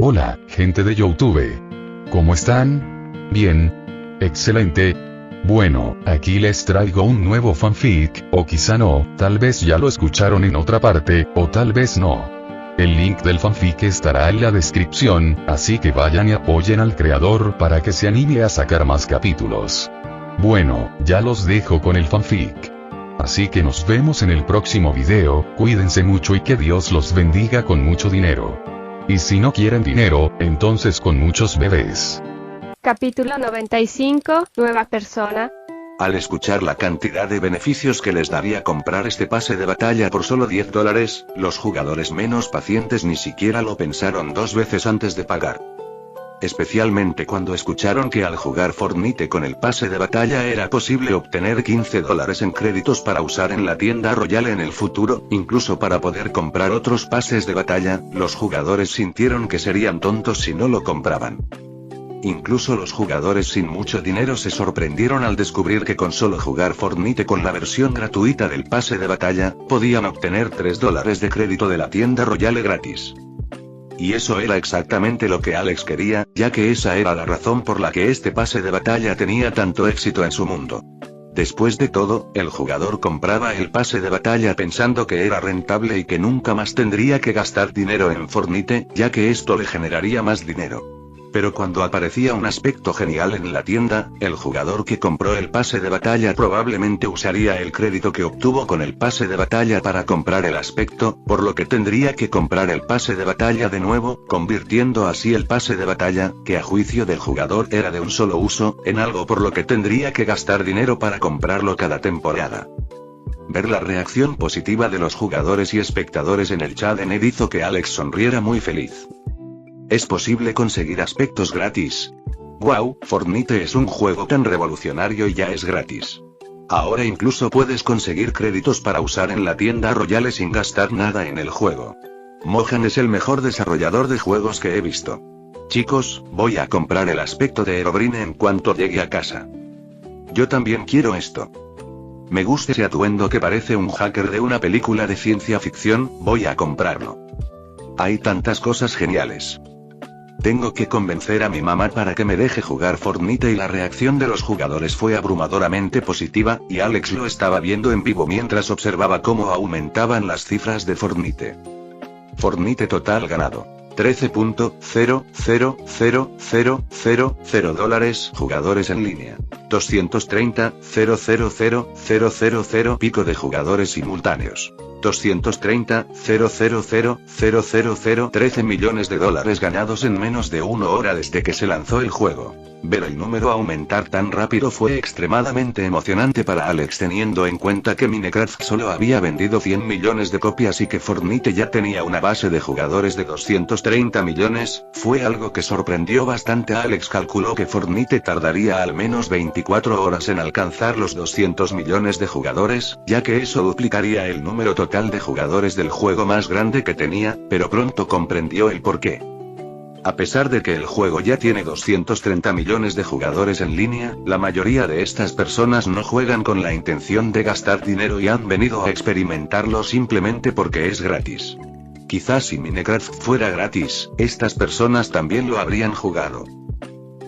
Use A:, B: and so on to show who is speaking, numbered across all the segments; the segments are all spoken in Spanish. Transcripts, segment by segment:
A: Hola, gente de YouTube. ¿Cómo están? Bien. Excelente. Bueno, aquí les traigo un nuevo fanfic, o quizá no, tal vez ya lo escucharon en otra parte, o tal vez no. El link del fanfic estará en la descripción, así que vayan y apoyen al creador para que se anime a sacar más capítulos. Bueno, ya los dejo con el fanfic. Así que nos vemos en el próximo video, cuídense mucho y que Dios los bendiga con mucho dinero. Y si no quieren dinero, entonces con muchos bebés.
B: Capítulo 95, Nueva persona.
C: Al escuchar la cantidad de beneficios que les daría comprar este pase de batalla por solo $10, los jugadores menos pacientes ni siquiera lo pensaron dos veces antes de pagar. Especialmente cuando escucharon que al jugar Fortnite con el pase de batalla era posible obtener $15 en créditos para usar en la tienda Royal en el futuro, incluso para poder comprar otros pases de batalla, los jugadores sintieron que serían tontos si no lo compraban. Incluso los jugadores sin mucho dinero se sorprendieron al descubrir que con solo jugar Fortnite con la versión gratuita del pase de batalla, podían obtener $3 de crédito de la tienda Royale gratis. Y eso era exactamente lo que Alex quería, ya que esa era la razón por la que este pase de batalla tenía tanto éxito en su mundo. Después de todo, el jugador compraba el pase de batalla pensando que era rentable y que nunca más tendría que gastar dinero en Fortnite, ya que esto le generaría más dinero. Pero cuando aparecía un aspecto genial en la tienda, el jugador que compró el pase de batalla probablemente usaría el crédito que obtuvo con el pase de batalla para comprar el aspecto, por lo que tendría que comprar el pase de batalla de nuevo, convirtiendo así el pase de batalla, que a juicio del jugador era de un solo uso, en algo por lo que tendría que gastar dinero para comprarlo cada temporada. Ver la reacción positiva de los jugadores y espectadores en el chat en Ed hizo que Alex sonriera muy feliz. Es posible conseguir aspectos gratis. Wow, Fortnite es un juego tan revolucionario y ya es gratis. Ahora incluso puedes conseguir créditos para usar en la tienda Royale sin gastar nada en el juego. Mohan es el mejor desarrollador de juegos que he visto. Chicos, voy a comprar el aspecto de Herobrine en cuanto llegue a casa. Yo también quiero esto. Me gusta ese atuendo que parece un hacker de una película de ciencia ficción, voy a comprarlo. Hay tantas cosas geniales. Tengo que convencer a mi mamá para que me deje jugar Fortnite y la reacción de los jugadores fue abrumadoramente positiva, y Alex lo estaba viendo en vivo mientras observaba cómo aumentaban las cifras de Fortnite. Fortnite total ganado. $13.00000 jugadores en línea. 230.000.000 pico de jugadores simultáneos. 230.000.000 13 millones de dólares ganados en menos de 1 hora desde que se lanzó el juego. Ver el número aumentar tan rápido fue extremadamente emocionante para Alex teniendo en cuenta que Minecraft solo había vendido 100 millones de copias y que Fortnite ya tenía una base de jugadores de 230 millones, fue algo que sorprendió bastante a Alex. Calculó que Fortnite tardaría al menos 24 horas en alcanzar los 200 millones de jugadores, ya que eso duplicaría el número total de jugadores del juego más grande que tenía, pero pronto comprendió el porqué. A pesar de que el juego ya tiene 230 millones de jugadores en línea, la mayoría de estas personas no juegan con la intención de gastar dinero y han venido a experimentarlo simplemente porque es gratis. Quizás si Minecraft fuera gratis, estas personas también lo habrían jugado.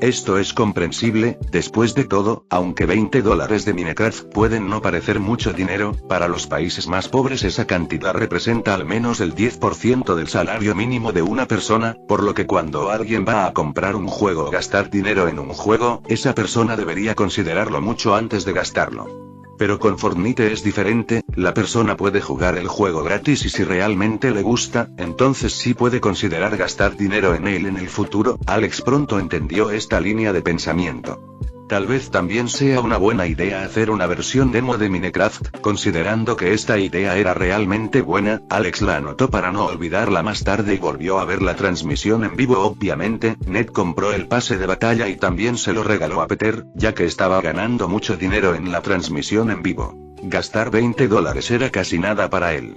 C: Esto es comprensible, después de todo, aunque $20 de Minecraft pueden no parecer mucho dinero, para los países más pobres esa cantidad representa al menos el 10% del salario mínimo de una persona, por lo que cuando alguien va a comprar un juego o gastar dinero en un juego, esa persona debería considerarlo mucho antes de gastarlo. Pero con Fortnite es diferente, la persona puede jugar el juego gratis y si realmente le gusta, entonces sí puede considerar gastar dinero en él en el futuro. Alex pronto entendió esta línea de pensamiento. Tal vez también sea una buena idea hacer una versión demo de Minecraft, considerando que esta idea era realmente buena. Alex la anotó para no olvidarla más tarde y volvió a ver la transmisión en vivo. Obviamente, Ned compró el pase de batalla y también se lo regaló a Peter, ya que estaba ganando mucho dinero en la transmisión en vivo. Gastar $20 era casi nada para él.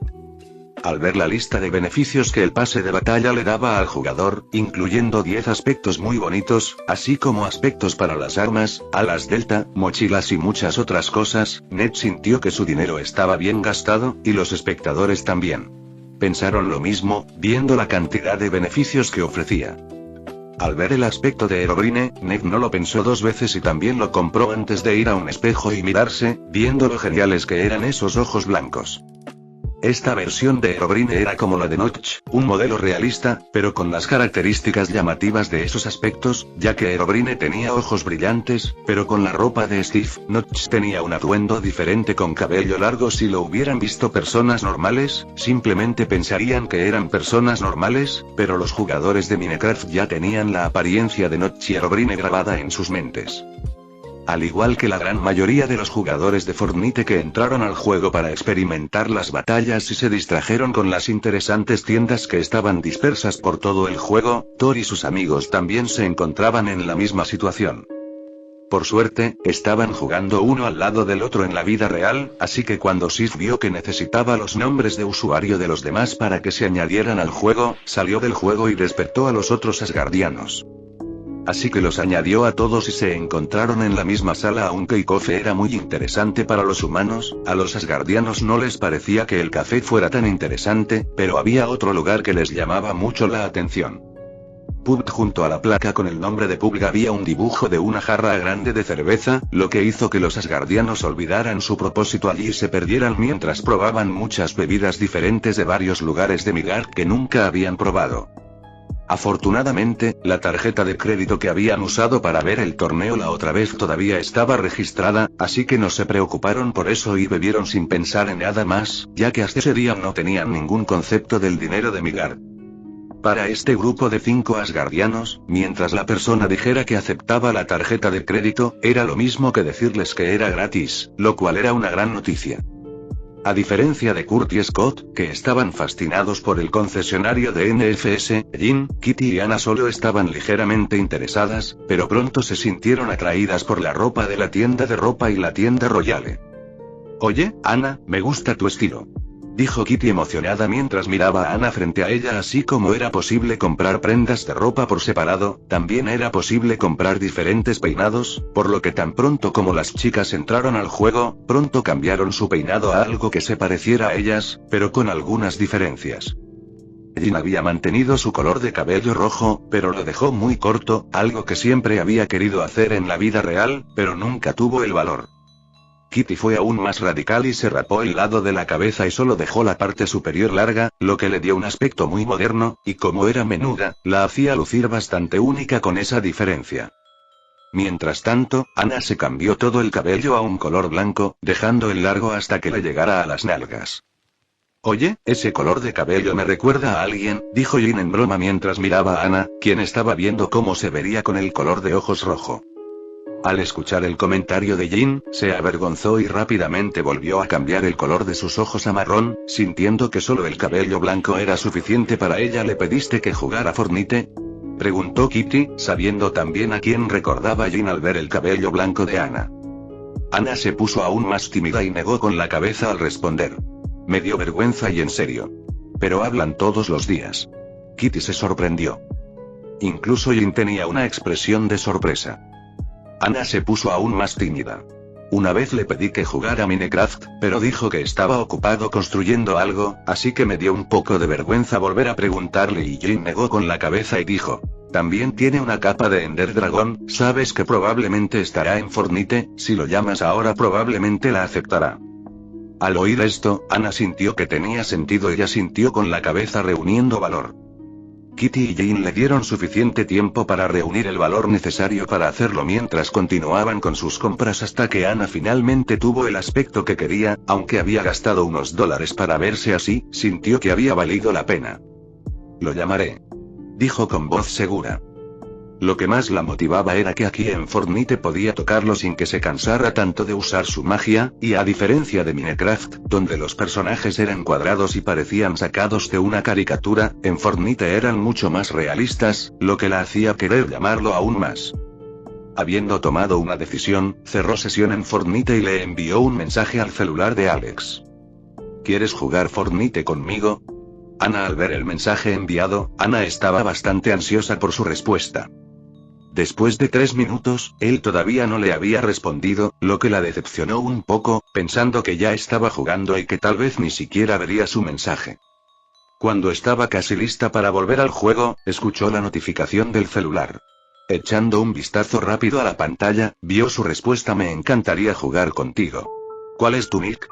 C: Al ver la lista de beneficios que el pase de batalla le daba al jugador, incluyendo 10 aspectos muy bonitos, así como aspectos para las armas, alas delta, mochilas y muchas otras cosas, Ned sintió que su dinero estaba bien gastado, y los espectadores también. Pensaron lo mismo, viendo la cantidad de beneficios que ofrecía. Al ver el aspecto de Herobrine, Ned no lo pensó dos veces y también lo compró antes de ir a un espejo y mirarse, viendo lo geniales que eran esos ojos blancos. Esta versión de Herobrine era como la de Notch, un modelo realista, pero con las características llamativas de esos aspectos, ya que Herobrine tenía ojos brillantes, pero con la ropa de Steve, Notch tenía un atuendo diferente con cabello largo. Si lo hubieran visto personas normales, simplemente pensarían que eran personas normales, pero los jugadores de Minecraft ya tenían la apariencia de Notch y Herobrine grabada en sus mentes. Al igual que la gran mayoría de los jugadores de Fortnite que entraron al juego para experimentar las batallas y se distrajeron con las interesantes tiendas que estaban dispersas por todo el juego, Thor y sus amigos también se encontraban en la misma situación. Por suerte, estaban jugando uno al lado del otro en la vida real, así que cuando Sif vio que necesitaba los nombres de usuario de los demás para que se añadieran al juego, salió del juego y despertó a los otros asgardianos. Así que los añadió a todos y se encontraron en la misma sala. Aunque el café era muy interesante para los humanos, a los asgardianos no les parecía que el café fuera tan interesante, pero había otro lugar que les llamaba mucho la atención. Pub. Junto a la placa con el nombre de Pub había un dibujo de una jarra grande de cerveza, lo que hizo que los asgardianos olvidaran su propósito allí y se perdieran mientras probaban muchas bebidas diferentes de varios lugares de Midgard que nunca habían probado. Afortunadamente, la tarjeta de crédito que habían usado para ver el torneo la otra vez todavía estaba registrada, así que no se preocuparon por eso y bebieron sin pensar en nada más, ya que hasta ese día no tenían ningún concepto del dinero de Midgard. Para este grupo de 5 asgardianos, mientras la persona dijera que aceptaba la tarjeta de crédito, era lo mismo que decirles que era gratis, lo cual era una gran noticia. A diferencia de Kurt y Scott, que estaban fascinados por el concesionario de NFS, Jean, Kitty y Anna solo estaban ligeramente interesadas, pero pronto se sintieron atraídas por la ropa de la tienda de ropa y la tienda Royale. «Oye, Anna, me gusta tu estilo», dijo Kitty emocionada mientras miraba a Anna frente a ella. Así como era posible comprar prendas de ropa por separado, también era posible comprar diferentes peinados, por lo que tan pronto como las chicas entraron al juego, pronto cambiaron su peinado a algo que se pareciera a ellas, pero con algunas diferencias. Jean había mantenido su color de cabello rojo, pero lo dejó muy corto, algo que siempre había querido hacer en la vida real, pero nunca tuvo el valor. Kitty fue aún más radical y se rapó el lado de la cabeza y solo dejó la parte superior larga, lo que le dio un aspecto muy moderno, y como era menuda, la hacía lucir bastante única con esa diferencia. Mientras tanto, Anna se cambió todo el cabello a un color blanco, dejando el largo hasta que le llegara a las nalgas. «Oye, ese color de cabello me recuerda a alguien», dijo Jean en broma mientras miraba a Anna, quien estaba viendo cómo se vería con el color de ojos rojo. Al escuchar el comentario de Jean, se avergonzó y rápidamente volvió a cambiar el color de sus ojos a marrón, sintiendo que solo el cabello blanco era suficiente para ella. «¿Le pediste que jugara Fortnite?», preguntó Kitty, sabiendo también a quién recordaba Jean al ver el cabello blanco de Anna. Anna se puso aún más tímida y negó con la cabeza al responder. «Me dio vergüenza y en serio. Pero hablan todos los días». Kitty se sorprendió. Incluso Jean tenía una expresión de sorpresa. Anna se puso aún más tímida. «Una vez le pedí que jugara Minecraft, pero dijo que estaba ocupado construyendo algo, así que me dio un poco de vergüenza volver a preguntarle», y Jean negó con la cabeza y dijo: «También tiene una capa de Ender Dragon, sabes que probablemente estará en Fortnite, si lo llamas ahora probablemente la aceptará». Al oír esto, Anna sintió que tenía sentido. Ella sintió con la cabeza reuniendo valor. Kitty y Jean le dieron suficiente tiempo para reunir el valor necesario para hacerlo mientras continuaban con sus compras hasta que Anna finalmente tuvo el aspecto que quería. Aunque había gastado unos $, para verse así, sintió que había valido la pena. «Lo llamaré», dijo con voz segura. Lo que más la motivaba era que aquí en Fortnite podía tocarlo sin que se cansara tanto de usar su magia, y a diferencia de Minecraft, donde los personajes eran cuadrados y parecían sacados de una caricatura, en Fortnite eran mucho más realistas, lo que la hacía querer llamarlo aún más. Habiendo tomado una decisión, cerró sesión en Fortnite y le envió un mensaje al celular de Alex. «¿Quieres jugar Fortnite conmigo?». Anna al ver el mensaje enviado, Anna estaba bastante ansiosa por su respuesta. Después de 3 minutos, él todavía no le había respondido, lo que la decepcionó un poco, pensando que ya estaba jugando y que tal vez ni siquiera vería su mensaje. Cuando estaba casi lista para volver al juego, escuchó la notificación del celular. Echando un vistazo rápido a la pantalla, vio su respuesta: me encantaría jugar contigo. ¿Cuál es tu nick?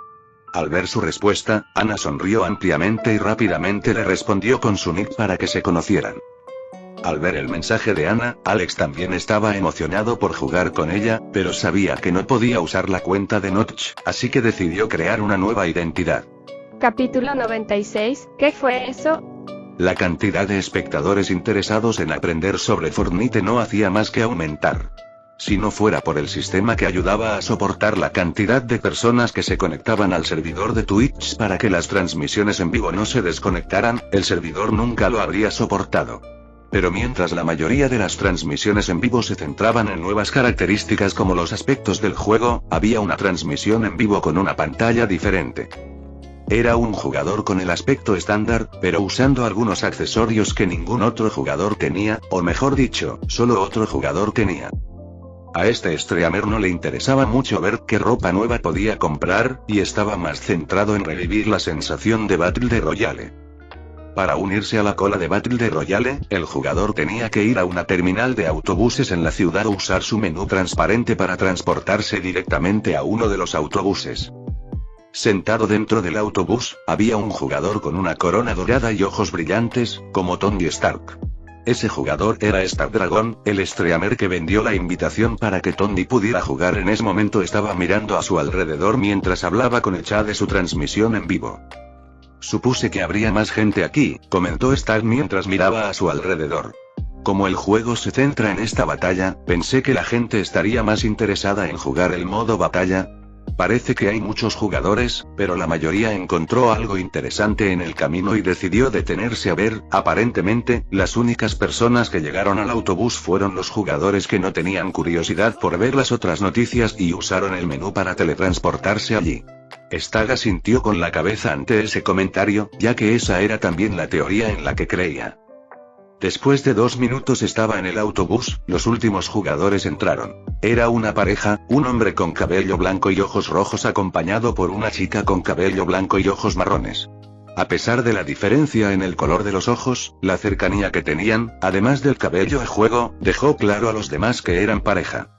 C: Al ver su respuesta, Ana sonrió ampliamente y rápidamente le respondió con su nick para que se conocieran. Al ver el mensaje de Ana, Alex también estaba emocionado por jugar con ella, pero sabía que no podía usar la cuenta de Notch, así que decidió crear una nueva identidad.
B: Capítulo 96, ¿qué fue eso?
C: La cantidad de espectadores interesados en aprender sobre Fortnite no hacía más que aumentar. Si no fuera por el sistema que ayudaba a soportar la cantidad de personas que se conectaban al servidor de Twitch para que las transmisiones en vivo no se desconectaran, el servidor nunca lo habría soportado. Pero mientras la mayoría de las transmisiones en vivo se centraban en nuevas características como los aspectos del juego, había una transmisión en vivo con una pantalla diferente. Era un jugador con el aspecto estándar, pero usando algunos accesorios que ningún otro jugador tenía, o mejor dicho, solo otro jugador tenía. A este streamer no le interesaba mucho ver qué ropa nueva podía comprar, y estaba más centrado en revivir la sensación de Battle Royale. Para unirse a la cola de Battle Royale, el jugador tenía que ir a una terminal de autobuses en la ciudad o usar su menú transparente para transportarse directamente a uno de los autobuses. Sentado dentro del autobús, había un jugador con una corona dorada y ojos brillantes, como Tony Stark. Ese jugador era Snapdragon, el streamer que vendió la invitación para que Tony pudiera jugar. En ese momento estaba mirando a su alrededor mientras hablaba con el chat de su transmisión en vivo. Supuse que habría más gente aquí, comentó Stark mientras miraba a su alrededor. Como el juego se centra en esta batalla, pensé que la gente estaría más interesada en jugar el modo batalla. Parece que hay muchos jugadores, pero la mayoría encontró algo interesante en el camino y decidió detenerse a ver. Aparentemente, las únicas personas que llegaron al autobús fueron los jugadores que no tenían curiosidad por ver las otras noticias y usaron el menú para teletransportarse allí. Stark asintió con la cabeza ante ese comentario, ya que esa era también la teoría en la que creía. Después de 2 minutos estaba en el autobús, los últimos jugadores entraron. Era una pareja, un hombre con cabello blanco y ojos rojos acompañado por una chica con cabello blanco y ojos marrones. A pesar de la diferencia en el color de los ojos, la cercanía que tenían, además del cabello a juego, dejó claro a los demás que eran pareja.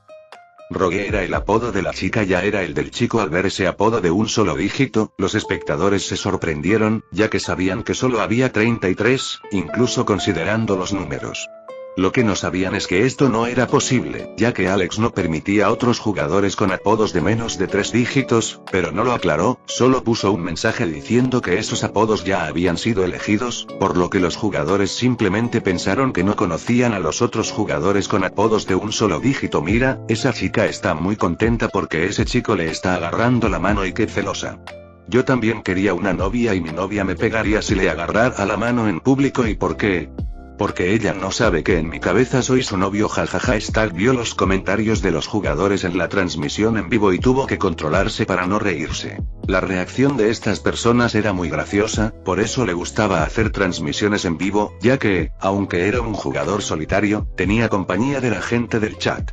C: Rogue era el apodo de la chica, ya era el del chico. Al ver ese apodo de un solo dígito, los espectadores se sorprendieron, ya que sabían que solo había 33, incluso considerando los números. Lo que no sabían es que esto no era posible, ya que Alex no permitía a otros jugadores con apodos de menos de 3 dígitos, pero no lo aclaró, solo puso un mensaje diciendo que esos apodos ya habían sido elegidos, por lo que los jugadores simplemente pensaron que no conocían a los otros jugadores con apodos de un solo dígito. Mira, esa chica está muy contenta porque ese chico le está agarrando la mano y qué celosa. Yo también quería una novia y mi novia me pegaría si le agarrara la mano en público. ¿Y por qué? Porque ella no sabe que en mi cabeza soy su novio, jajaja. Stark vio los comentarios de los jugadores en la transmisión en vivo y tuvo que controlarse para no reírse. La reacción de estas personas era muy graciosa, por eso le gustaba hacer transmisiones en vivo, ya que, aunque era un jugador solitario, tenía compañía de la gente del chat.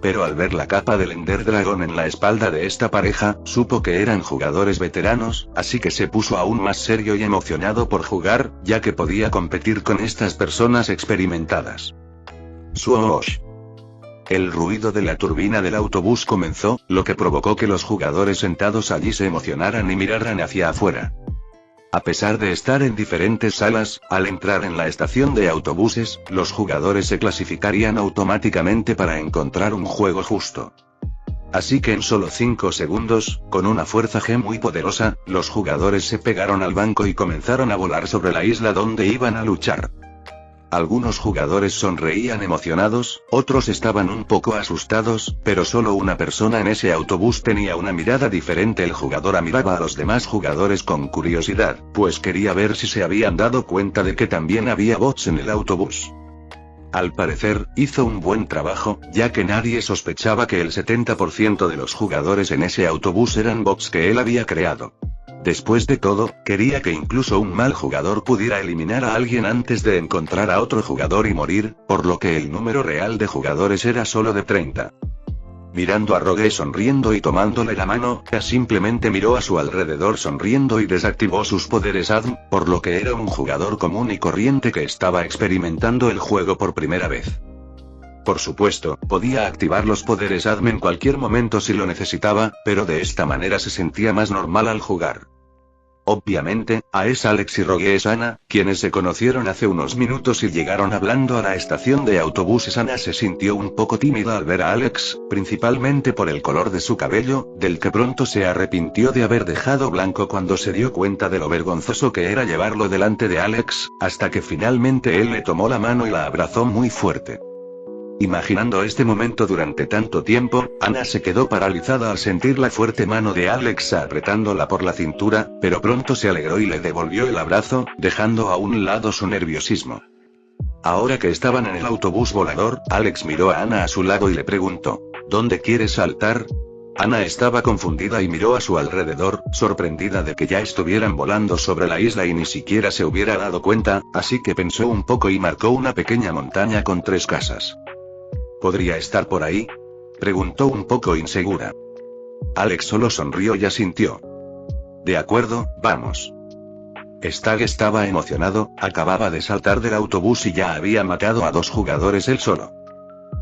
C: Pero al ver la capa del Ender Dragon en la espalda de esta pareja, supo que eran jugadores veteranos, así que se puso aún más serio y emocionado por jugar, ya que podía competir con estas personas experimentadas. ¡Swoosh! El ruido de la turbina del autobús comenzó, lo que provocó que los jugadores sentados allí se emocionaran y miraran hacia afuera. A pesar de estar en diferentes salas, al entrar en la estación de autobuses, los jugadores se clasificarían automáticamente para encontrar un juego justo. Así que en solo 5 segundos, con una fuerza G muy poderosa, los jugadores se pegaron al banco y comenzaron a volar sobre la isla donde iban a luchar. Algunos jugadores sonreían emocionados, otros estaban un poco asustados, pero solo una persona en ese autobús tenía una mirada diferente. El jugador miraba a los demás jugadores con curiosidad, pues quería ver si se habían dado cuenta de que también había bots en el autobús. Al parecer, hizo un buen trabajo, ya que nadie sospechaba que el 70% de los jugadores en ese autobús eran bots que él había creado. Después de todo, quería que incluso un mal jugador pudiera eliminar a alguien antes de encontrar a otro jugador y morir, por lo que el número real de jugadores era solo de 30. Mirando a Rogue sonriendo y tomándole la mano, Ana simplemente miró a su alrededor sonriendo y desactivó sus poderes ADM, por lo que era un jugador común y corriente que estaba experimentando el juego por primera vez. Por supuesto, podía activar los poderes ADM en cualquier momento si lo necesitaba, pero de esta manera se sentía más normal al jugar. Obviamente, A es Alex y Rogue es Ana, quienes se conocieron hace unos minutos y llegaron hablando a la estación de autobuses. Ana se sintió un poco tímida al ver a Alex, principalmente por el color de su cabello, del que pronto se arrepintió de haber dejado blanco cuando se dio cuenta de lo vergonzoso que era llevarlo delante de Alex, hasta que finalmente él le tomó la mano y la abrazó muy fuerte. Imaginando este momento durante tanto tiempo, Ana se quedó paralizada al sentir la fuerte mano de Alex apretándola por la cintura, pero pronto se alegró y le devolvió el abrazo, dejando a un lado su nerviosismo. Ahora que estaban en el autobús volador, Alex miró a Ana a su lado y le preguntó, ¿dónde quieres saltar? Ana estaba confundida y miró a su alrededor, sorprendida de que ya estuvieran volando sobre la isla y ni siquiera se hubiera dado cuenta, así que pensó un poco y marcó una pequeña montaña con 3 casas. ¿Podría estar por ahí?, preguntó un poco insegura. Alex solo sonrió y asintió. De acuerdo, vamos. Stag estaba emocionado, acababa de saltar del autobús y ya había matado a 2 jugadores él solo.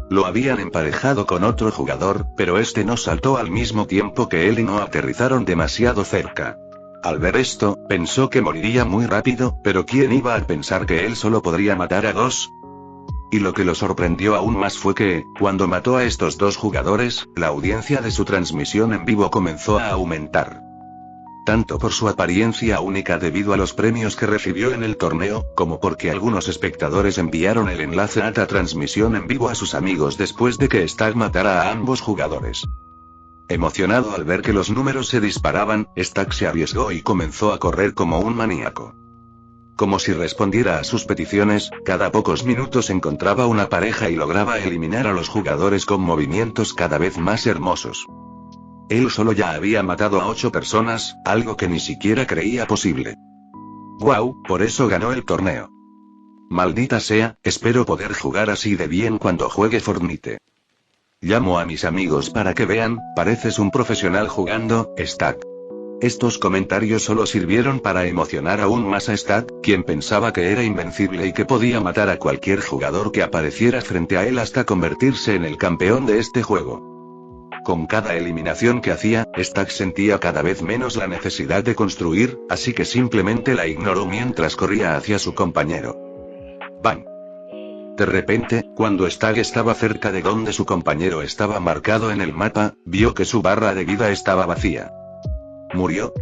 C: Lo habían emparejado con otro jugador, pero este no saltó al mismo tiempo que él y no aterrizaron demasiado cerca. Al ver esto, pensó que moriría muy rápido, pero ¿quién iba a pensar que él solo podría matar a 2? Y lo que lo sorprendió aún más fue que, cuando mató a estos 2 jugadores, la audiencia de su transmisión en vivo comenzó a aumentar. Tanto por su apariencia única debido a los premios que recibió en el torneo, como porque algunos espectadores enviaron el enlace a la transmisión en vivo a sus amigos después de que Stag matara a ambos jugadores. Emocionado al ver que los números se disparaban, Stag se arriesgó y comenzó a correr como un maníaco. Como si respondiera a sus peticiones, cada pocos minutos encontraba una pareja y lograba eliminar a los jugadores con movimientos cada vez más hermosos. Él solo ya había matado a 8 personas, algo que ni siquiera creía posible. ¡Guau! Por eso ganó el torneo. Maldita sea, espero poder jugar así de bien cuando juegue Fortnite. Llamo a mis amigos para que vean, pareces un profesional jugando, Stag. Estos comentarios solo sirvieron para emocionar aún más a Stag, quien pensaba que era invencible y que podía matar a cualquier jugador que apareciera frente a él hasta convertirse en el campeón de este juego. Con cada eliminación que hacía, Stag sentía cada vez menos la necesidad de construir, así que simplemente la ignoró mientras corría hacia su compañero. ¡Bang! De repente, cuando Stag estaba cerca de donde su compañero estaba marcado en el mapa, vio que su barra de vida estaba vacía. ¿Murió?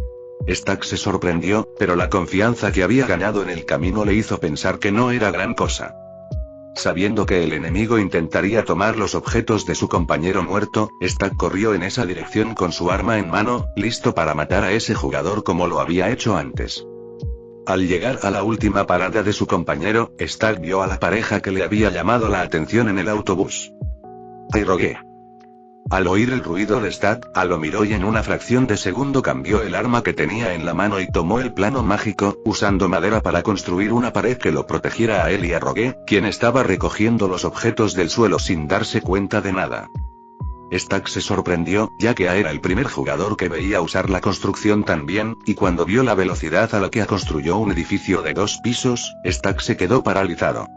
C: Stag se sorprendió, pero la confianza que había ganado en el camino le hizo pensar que no era gran cosa. Sabiendo que el enemigo intentaría tomar los objetos de su compañero muerto, Stag corrió en esa dirección con su arma en mano, listo para matar a ese jugador como lo había hecho antes. Al llegar a la última parada de su compañero, Stag vio a la pareja que le había llamado la atención en el autobús. ¡Ay, Rogue! Al oír el ruido de Stag, lo miró y en una fracción de segundo cambió el arma que tenía en la mano y tomó el plano mágico, usando madera para construir una pared que lo protegiera a él y a Rogue, quien estaba recogiendo los objetos del suelo sin darse cuenta de nada. Stag se sorprendió, ya que era el primer jugador que veía usar la construcción tan bien, y cuando vio la velocidad a la que construyó un edificio de 2 pisos, Stag se quedó paralizado.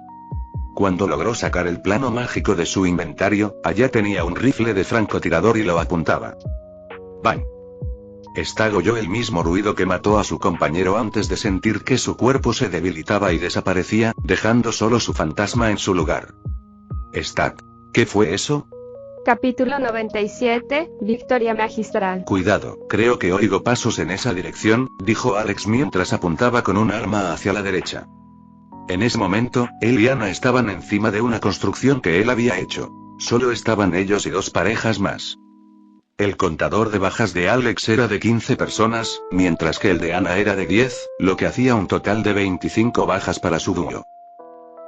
C: Cuando logró sacar el plano mágico de su inventario, allá tenía un rifle de francotirador y lo apuntaba. ¡Bang! Stag oyó el mismo ruido que mató a su compañero antes de sentir que su cuerpo se debilitaba y desaparecía, dejando solo su fantasma en su lugar. Stag, ¿qué fue eso?
B: Capítulo 97, Victoria Magistral.
C: Cuidado, creo que oigo pasos en esa dirección, dijo Alex mientras apuntaba con un arma hacia la derecha. En ese momento, él y Ana estaban encima de una construcción que él había hecho. Solo estaban ellos y 2 parejas más. El contador de bajas de Alex era de 15 personas, mientras que el de Ana era de 10, lo que hacía un total de 25 bajas para su dúo.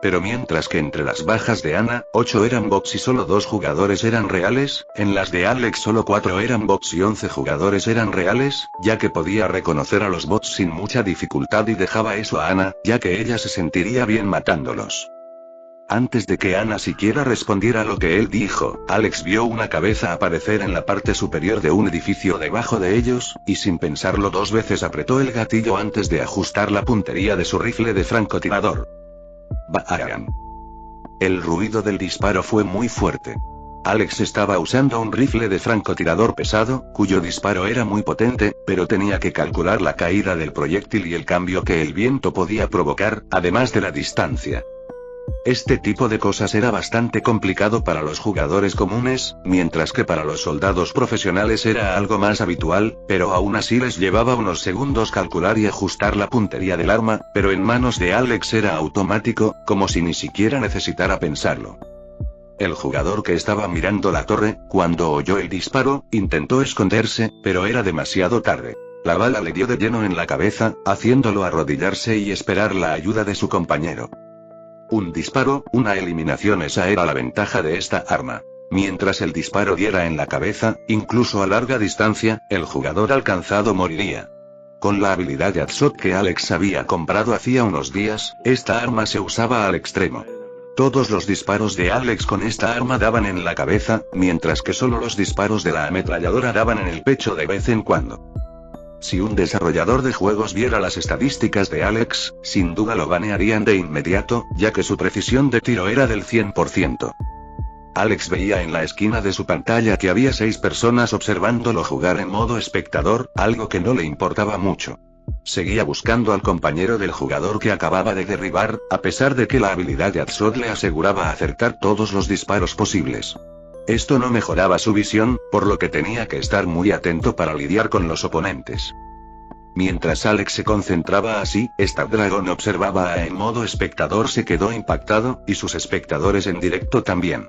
C: Pero mientras que entre las bajas de Ana, 8 eran bots y solo 2 jugadores eran reales, en las de Alex solo 4 eran bots y 11 jugadores eran reales, ya que podía reconocer a los bots sin mucha dificultad y dejaba eso a Ana, ya que ella se sentiría bien matándolos. Antes de que Ana siquiera respondiera lo que él dijo, Alex vio una cabeza aparecer en la parte superior de un edificio debajo de ellos, y sin pensarlo dos veces apretó el gatillo antes de ajustar la puntería de su rifle de francotirador. ¡Bam! El ruido del disparo fue muy fuerte. Alex estaba usando un rifle de francotirador pesado, cuyo disparo era muy potente, pero tenía que calcular la caída del proyectil y el cambio que el viento podía provocar, además de la distancia. Este tipo de cosas era bastante complicado para los jugadores comunes, mientras que para los soldados profesionales era algo más habitual, pero aún así les llevaba unos segundos calcular y ajustar la puntería del arma, pero en manos de Alex era automático, como si ni siquiera necesitara pensarlo. El jugador que estaba mirando la torre, cuando oyó el disparo, intentó esconderse, pero era demasiado tarde. La bala le dio de lleno en la cabeza, haciéndolo arrodillarse y esperar la ayuda de su compañero. Un disparo, una eliminación, esa era la ventaja de esta arma. Mientras el disparo diera en la cabeza, incluso a larga distancia, el jugador alcanzado moriría. Con la habilidad de Adshot que Alex había comprado hacía unos días, esta arma se usaba al extremo. Todos los disparos de Alex con esta arma daban en la cabeza, mientras que solo los disparos de la ametralladora daban en el pecho de vez en cuando. Si un desarrollador de juegos viera las estadísticas de Alex, sin duda lo banearían de inmediato, ya que su precisión de tiro era del 100%. Alex veía en la esquina de su pantalla que había 6 personas observándolo jugar en modo espectador, algo que no le importaba mucho. Seguía buscando al compañero del jugador que acababa de derribar, a pesar de que la habilidad de Adshot le aseguraba acertar todos los disparos posibles. Esto no mejoraba su visión, por lo que tenía que estar muy atento para lidiar con los oponentes. Mientras Alex se concentraba así, Snapdragon observaba en modo espectador, se quedó impactado, y sus espectadores en directo también.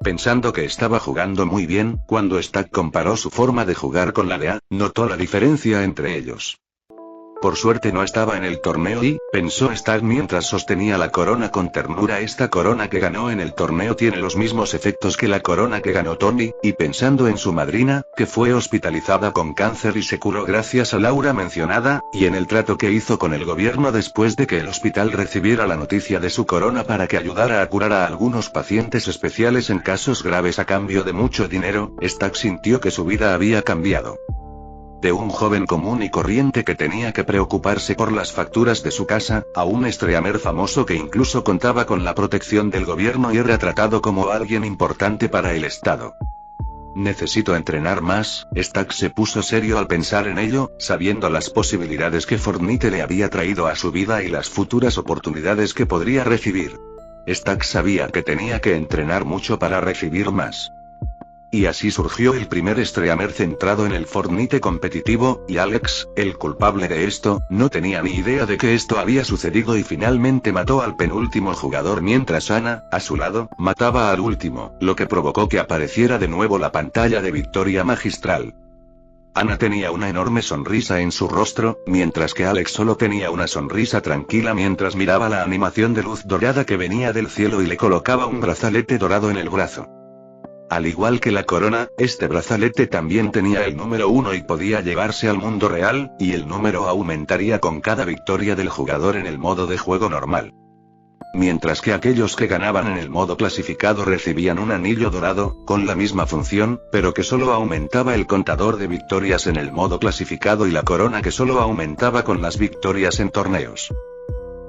C: Pensando que estaba jugando muy bien, cuando Stack comparó su forma de jugar con la de A, notó la diferencia entre ellos. Por suerte no estaba en el torneo y, pensó Stack mientras sostenía la corona con ternura. Esta corona que ganó en el torneo tiene los mismos efectos que la corona que ganó Tony, y pensando en su madrina, que fue hospitalizada con cáncer y se curó gracias a Laura mencionada, y en el trato que hizo con el gobierno después de que el hospital recibiera la noticia de su corona para que ayudara a curar a algunos pacientes especiales en casos graves a cambio de mucho dinero, Stack sintió que su vida había cambiado. De un joven común y corriente que tenía que preocuparse por las facturas de su casa, a un streamer famoso que incluso contaba con la protección del gobierno y era tratado como alguien importante para el Estado. Necesito entrenar más. Stack se puso serio al pensar en ello, sabiendo las posibilidades que Fortnite le había traído a su vida y las futuras oportunidades que podría recibir. Stack sabía que tenía que entrenar mucho para recibir más. Y así surgió el primer streamer centrado en el Fortnite competitivo, y Alex, el culpable de esto, no tenía ni idea de que esto había sucedido y finalmente mató al penúltimo jugador mientras Ana, a su lado, mataba al último, lo que provocó que apareciera de nuevo la pantalla de victoria magistral. Ana tenía una enorme sonrisa en su rostro, mientras que Alex solo tenía una sonrisa tranquila mientras miraba la animación de luz dorada que venía del cielo y le colocaba un brazalete dorado en el brazo. Al igual que la corona, este brazalete también tenía el número 1 y podía llevarse al mundo real, y el número aumentaría con cada victoria del jugador en el modo de juego normal. Mientras que aquellos que ganaban en el modo clasificado recibían un anillo dorado, con la misma función, pero que solo aumentaba el contador de victorias en el modo clasificado, y la corona que solo aumentaba con las victorias en torneos.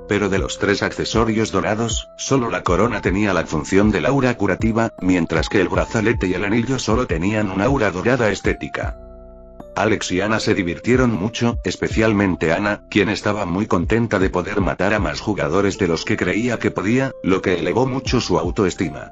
C: Pero de los 3 accesorios dorados, solo la corona tenía la función del aura curativa, mientras que el brazalete y el anillo solo tenían una aura dorada estética. Alex y Ana se divirtieron mucho, especialmente Ana, quien estaba muy contenta de poder matar a más jugadores de los que creía que podía, lo que elevó mucho su autoestima.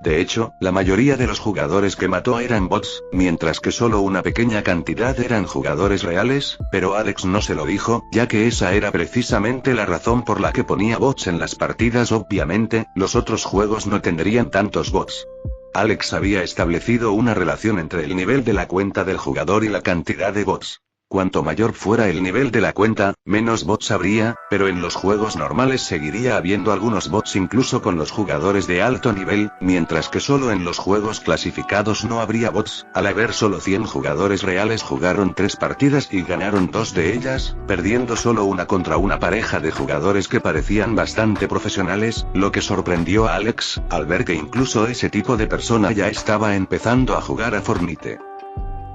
C: De hecho, la mayoría de los jugadores que mató eran bots, mientras que solo una pequeña cantidad eran jugadores reales, pero Alex no se lo dijo, ya que esa era precisamente la razón por la que ponía bots en las partidas. Obviamente, los otros juegos no tendrían tantos bots. Alex había establecido una relación entre el nivel de la cuenta del jugador y la cantidad de bots. Cuanto mayor fuera el nivel de la cuenta, menos bots habría, pero en los juegos normales seguiría habiendo algunos bots incluso con los jugadores de alto nivel, mientras que solo en los juegos clasificados no habría bots. Al haber solo 100 jugadores reales jugaron 3 partidas y ganaron 2 de ellas, perdiendo solo una contra una pareja de jugadores que parecían bastante profesionales, lo que sorprendió a Alex, al ver que incluso ese tipo de persona ya estaba empezando a jugar a Fortnite.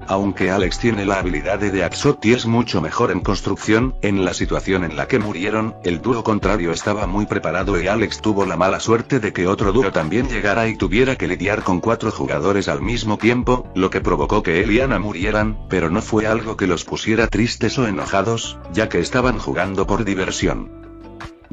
C: Aunque Alex tiene la habilidad de Deaxot y es mucho mejor en construcción, en la situación en la que murieron, el dúo contrario estaba muy preparado y Alex tuvo la mala suerte de que otro dúo también llegara y tuviera que lidiar con 4 jugadores al mismo tiempo, lo que provocó que él y Ana murieran, pero no fue algo que los pusiera tristes o enojados, ya que estaban jugando por diversión.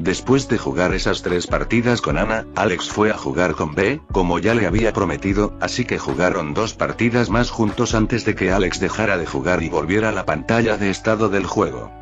C: Después de jugar esas 3 partidas con Ana, Alex fue a jugar con B, como ya le había prometido, así que jugaron 2 partidas más juntos antes de que Alex dejara de jugar y volviera a la pantalla de estado del juego.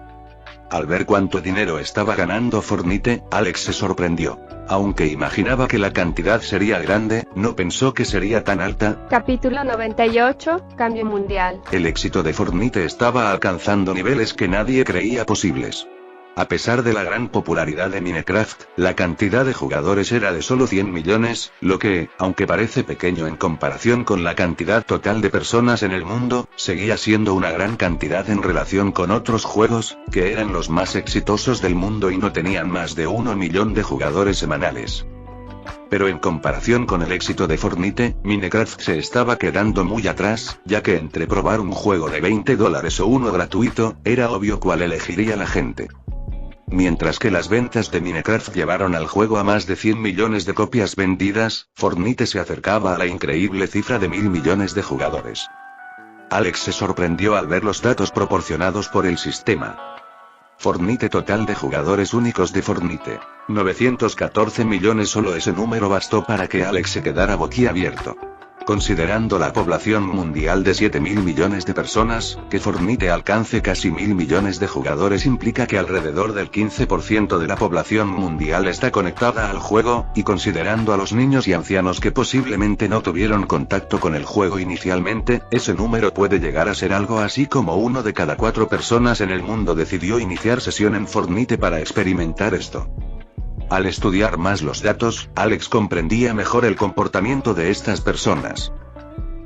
C: Al ver cuánto dinero estaba ganando Fortnite, Alex se sorprendió. Aunque imaginaba que la cantidad sería grande, no pensó que sería tan alta.
B: Capítulo 98, Cambio Mundial.
C: El éxito de Fortnite estaba alcanzando niveles que nadie creía posibles. A pesar de la gran popularidad de Minecraft, la cantidad de jugadores era de solo 100 millones, lo que, aunque parece pequeño en comparación con la cantidad total de personas en el mundo, seguía siendo una gran cantidad en relación con otros juegos, que eran los más exitosos del mundo y no tenían más de 1 millón de jugadores semanales. Pero en comparación con el éxito de Fortnite, Minecraft se estaba quedando muy atrás, ya que entre probar un juego de $20 o uno gratuito, era obvio cuál elegiría la gente. Mientras que las ventas de Minecraft llevaron al juego a más de 100 millones de copias vendidas, Fortnite se acercaba a la increíble cifra de 1000 millones de jugadores. Alex se sorprendió al ver los datos proporcionados por el sistema. Fortnite total de jugadores únicos de Fortnite. 914 millones. Solo ese número bastó para que Alex se quedara boquiabierto. Considerando la población mundial de 7.000 millones de personas, que Fortnite alcance casi 1.000 millones de jugadores implica que alrededor del 15% de la población mundial está conectada al juego, y considerando a los niños y ancianos que posiblemente no tuvieron contacto con el juego inicialmente, ese número puede llegar a ser algo así como 1 de cada 4 personas en el mundo decidió iniciar sesión en Fortnite para experimentar esto. Al estudiar más los datos, Alex comprendía mejor el comportamiento de estas personas.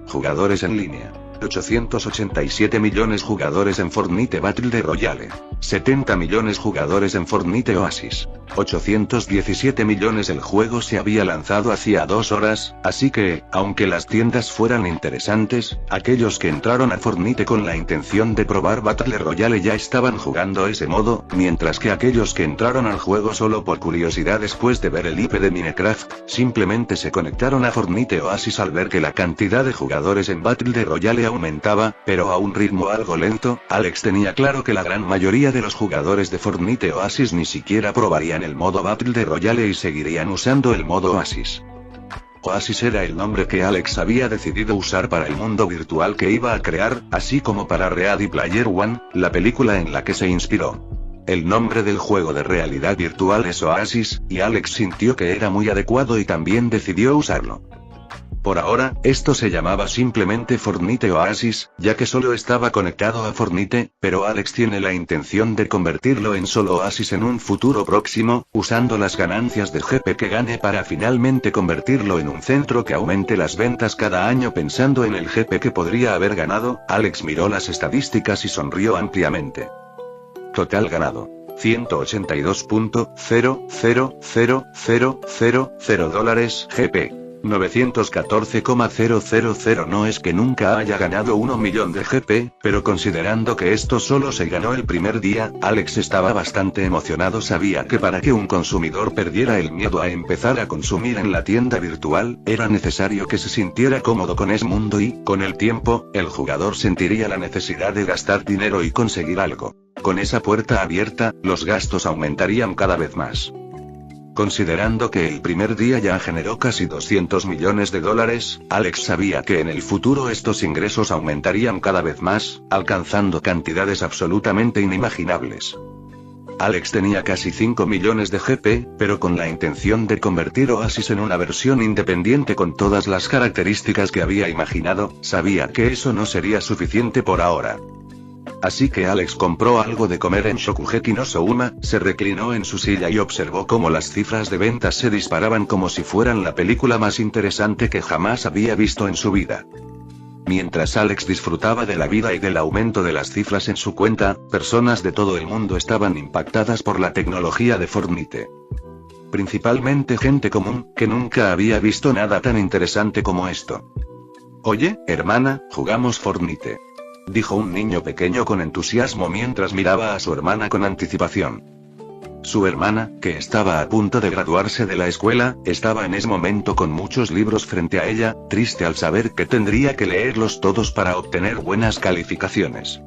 C: Jugadores en línea. 887 millones jugadores en Fortnite Battle Royale. 70 millones jugadores en Fortnite Oasis. 817 millones. El juego se había lanzado hacía 2 horas, así que, aunque las tiendas fueran interesantes, aquellos que entraron a Fortnite con la intención de probar Battle Royale ya estaban jugando ese modo, mientras que aquellos que entraron al juego solo por curiosidad después de ver el IP de Minecraft, simplemente se conectaron a Fortnite Oasis al ver que la cantidad de jugadores en Battle Royale aumentaba, pero a un ritmo algo lento. Alex tenía claro que la gran mayoría de los jugadores de Fortnite Oasis ni siquiera probarían el modo Battle Royale y seguirían usando el modo Oasis. Oasis era el nombre que Alex había decidido usar para el mundo virtual que iba a crear, así como para Ready Player One, la película en la que se inspiró. El nombre del juego de realidad virtual es Oasis, y Alex sintió que era muy adecuado y también decidió usarlo. Por ahora, esto se llamaba simplemente Fortnite Oasis, ya que solo estaba conectado a Fortnite, pero Alex tiene la intención de convertirlo en solo Oasis en un futuro próximo, usando las ganancias de GP que gane para finalmente convertirlo en un centro que aumente las ventas cada año. Pensando en el GP que podría haber ganado, Alex miró las estadísticas y sonrió ampliamente. Total ganado. $182.00000 GP. 914,000. No es que nunca haya ganado 1 millón de GP, pero considerando que esto solo se ganó el primer día, Alex estaba bastante emocionado. Sabía que para que un consumidor perdiera el miedo a empezar a consumir en la tienda virtual, era necesario que se sintiera cómodo con ese mundo y, con el tiempo, el jugador sentiría la necesidad de gastar dinero y conseguir algo. Con esa puerta abierta, los gastos aumentarían cada vez más. Considerando que el primer día ya generó casi $200 millones, Alex sabía que en el futuro estos ingresos aumentarían cada vez más, alcanzando cantidades absolutamente inimaginables. Alex tenía casi 5 millones de GP, pero con la intención de convertir Oasis en una versión independiente con todas las características que había imaginado, sabía que eso no sería suficiente por ahora. Así que Alex compró algo de comer en Shokugeki no Souma, se reclinó en su silla y observó cómo las cifras de ventas se disparaban como si fueran la película más interesante que jamás había visto en su vida. Mientras Alex disfrutaba de la vida y del aumento de las cifras en su cuenta, personas de todo el mundo estaban impactadas por la tecnología de Fortnite. Principalmente gente común, que nunca había visto nada tan interesante como esto. «Oye, hermana, jugamos Fortnite», dijo un niño pequeño con entusiasmo mientras miraba a su hermana con anticipación. Su hermana, que estaba a punto de graduarse de la escuela, estaba en ese momento con muchos libros frente a ella, triste al saber que tendría que leerlos todos para obtener buenas calificaciones.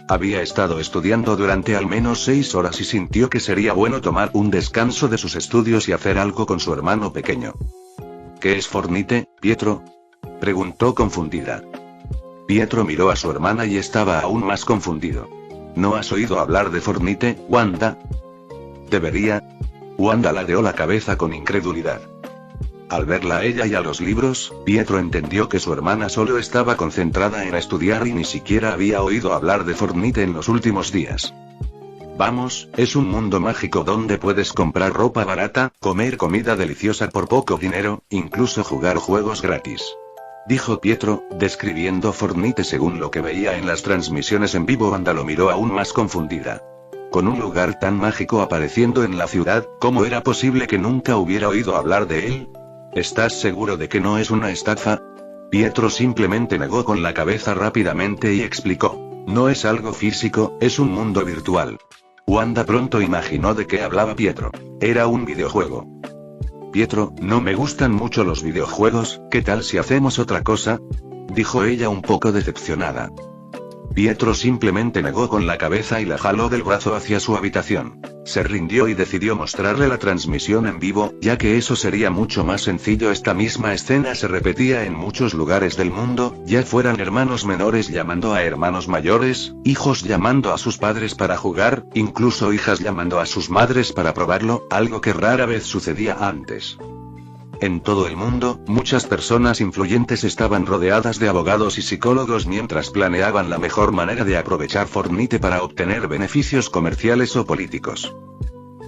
C: Había estado estudiando durante al menos 6 horas y sintió que sería bueno tomar un descanso de sus estudios y hacer algo con su hermano pequeño. «¿Qué es Fortnite, Pietro?», preguntó confundida. Pietro miró a su hermana y estaba aún más confundido. «¿No has oído hablar de Fortnite, Wanda?». «¿Debería?». Wanda ladeó la cabeza con incredulidad. Al verla a ella y a los libros, Pietro entendió que su hermana solo estaba concentrada en estudiar y ni siquiera había oído hablar de Fortnite en los últimos días. «Vamos, es un mundo mágico donde puedes comprar ropa barata, comer comida deliciosa por poco dinero, incluso jugar juegos gratis», dijo Pietro, describiendo Fortnite según lo que veía en las transmisiones en vivo. Wanda lo miró aún más confundida. Con un lugar tan mágico apareciendo en la ciudad, ¿cómo era posible que nunca hubiera oído hablar de él? ¿Estás seguro de que no es una estafa? Pietro simplemente negó con la cabeza rápidamente y explicó. «No es algo físico, es un mundo virtual». Wanda pronto imaginó de qué hablaba Pietro. Era un videojuego. «Pietro, no me gustan mucho los videojuegos, ¿qué tal si hacemos otra cosa?», dijo ella un poco decepcionada. Pietro simplemente negó con la cabeza y la jaló del brazo hacia su habitación. Se rindió y decidió mostrarle la transmisión en vivo, ya que eso sería mucho más sencillo. Esta misma escena se repetía en muchos lugares del mundo, ya fueran hermanos menores llamando a hermanos mayores, hijos llamando a sus padres para jugar, incluso hijas llamando a sus madres para probarlo, algo que rara vez sucedía antes. En todo el mundo, muchas personas influyentes estaban rodeadas de abogados y psicólogos mientras planeaban la mejor manera de aprovechar Fortnite para obtener beneficios comerciales o políticos.